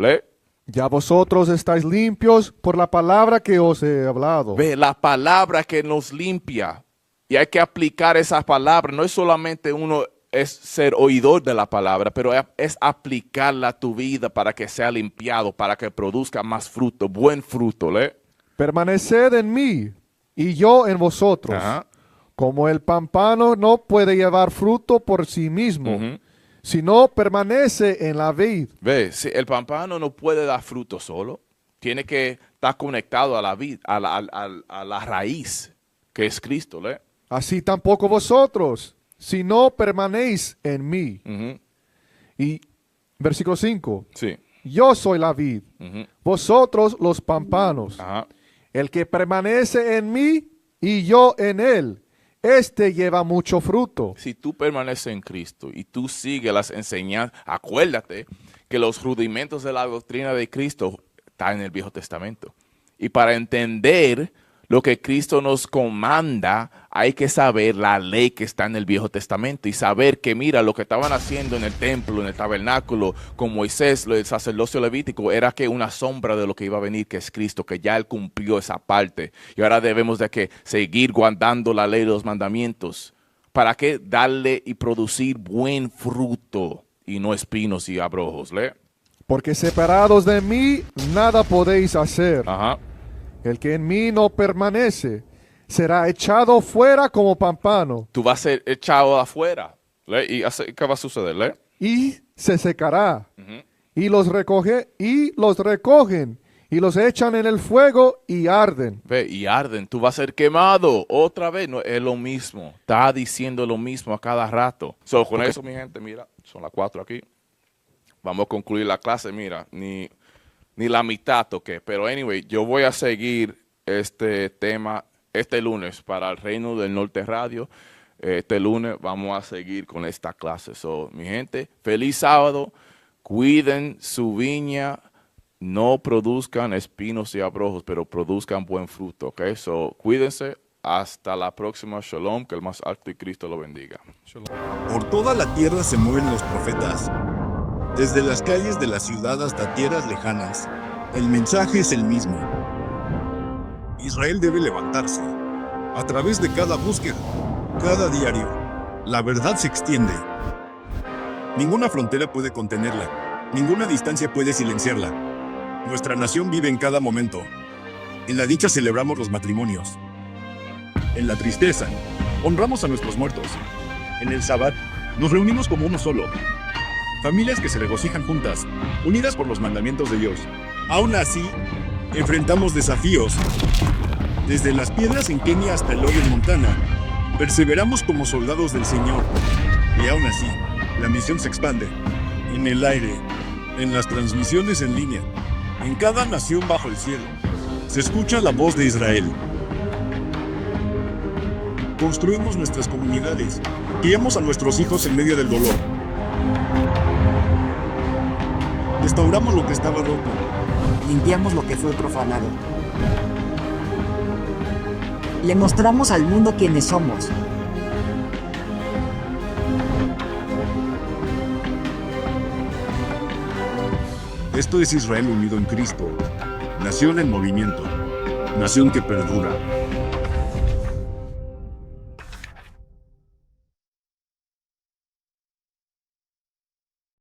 Ya vosotros estáis limpios por la palabra que os he hablado. Ve, la palabra que nos limpia, y hay que aplicar esa palabra. No es solamente es ser oidor de la palabra, pero es aplicarla a tu vida para que sea limpiado, para que produzca más fruto, buen fruto, Permaneced en mí y yo en vosotros. Ajá. Como el pámpano no puede llevar fruto por sí mismo, sino permanece en la vid. Ve, si el pámpano no puede dar fruto solo, tiene que estar conectado a la vid, a la raíz, que es Cristo, Así tampoco vosotros, si no permanéis en mí. Y versículo 5. Sí. Yo soy la vid, vosotros los pámpanos. Ajá. El que permanece en mí y yo en él, este lleva mucho fruto. Si tú permaneces en Cristo y tú sigues las enseñanzas, acuérdate que los rudimentos de la doctrina de Cristo están en el Viejo Testamento. Y para entender lo que Cristo nos comanda, hay que saber la ley que está en el Viejo Testamento y saber que, mira, lo que estaban haciendo en el templo, en el tabernáculo, con Moisés, el sacerdocio levítico, era que una sombra de lo que iba a venir, que es Cristo, que ya Él cumplió esa parte. Y ahora debemos de que seguir guardando la ley de los mandamientos. ¿Para qué? Darle y producir buen fruto y no espinos y abrojos. ¿Le? Porque separados de mí, nada podéis hacer. Ajá. El que en mí no permanece será echado fuera como pámpano. Tú vas a ser echado afuera. ¿Le? ¿Y qué va a suceder? ¿Le? Y se secará. Y los recogen y los echan en el fuego y arden. Ve, y arden. Tú vas a ser quemado. Otra vez, no, es lo mismo. Está diciendo lo mismo a cada rato. Con eso, mi gente, mira, son las 4 aquí. Vamos a concluir la clase, mira, ni la mitad toqué. Pero anyway, yo voy a seguir este tema este lunes para el Reino del Norte Radio. Este lunes vamos a seguir con esta clase. Mi gente, feliz sábado. Cuiden su viña. No produzcan espinos y abrojos, pero produzcan buen fruto, ¿ok? Cuídense. Hasta la próxima. Shalom. Que el más alto y Cristo lo bendiga. Shalom. Por toda la tierra se mueven los profetas. Desde las calles de la ciudad hasta tierras lejanas, el mensaje es el mismo. Israel debe levantarse. A través de cada búsqueda, cada diario, la verdad se extiende. Ninguna frontera puede contenerla. Ninguna distancia puede silenciarla. Nuestra nación vive en cada momento. En la dicha celebramos los matrimonios. En la tristeza, honramos a nuestros muertos. En el Sabbat, nos reunimos como uno solo. Familias que se regocijan juntas, unidas por los mandamientos de Dios. Aún así, enfrentamos desafíos. Desde las piedras en Kenia hasta el hoyo en Montana, perseveramos como soldados del Señor. Y aún así, la misión se expande. En el aire, en las transmisiones en línea, en cada nación bajo el cielo, se escucha la voz de Israel. Construimos nuestras comunidades, guiamos a nuestros hijos en medio del dolor. Restauramos lo que estaba roto. Limpiamos lo que fue profanado. Le mostramos al mundo quiénes somos. Esto es Israel unido en Cristo. Nación en movimiento. Nación que perdura.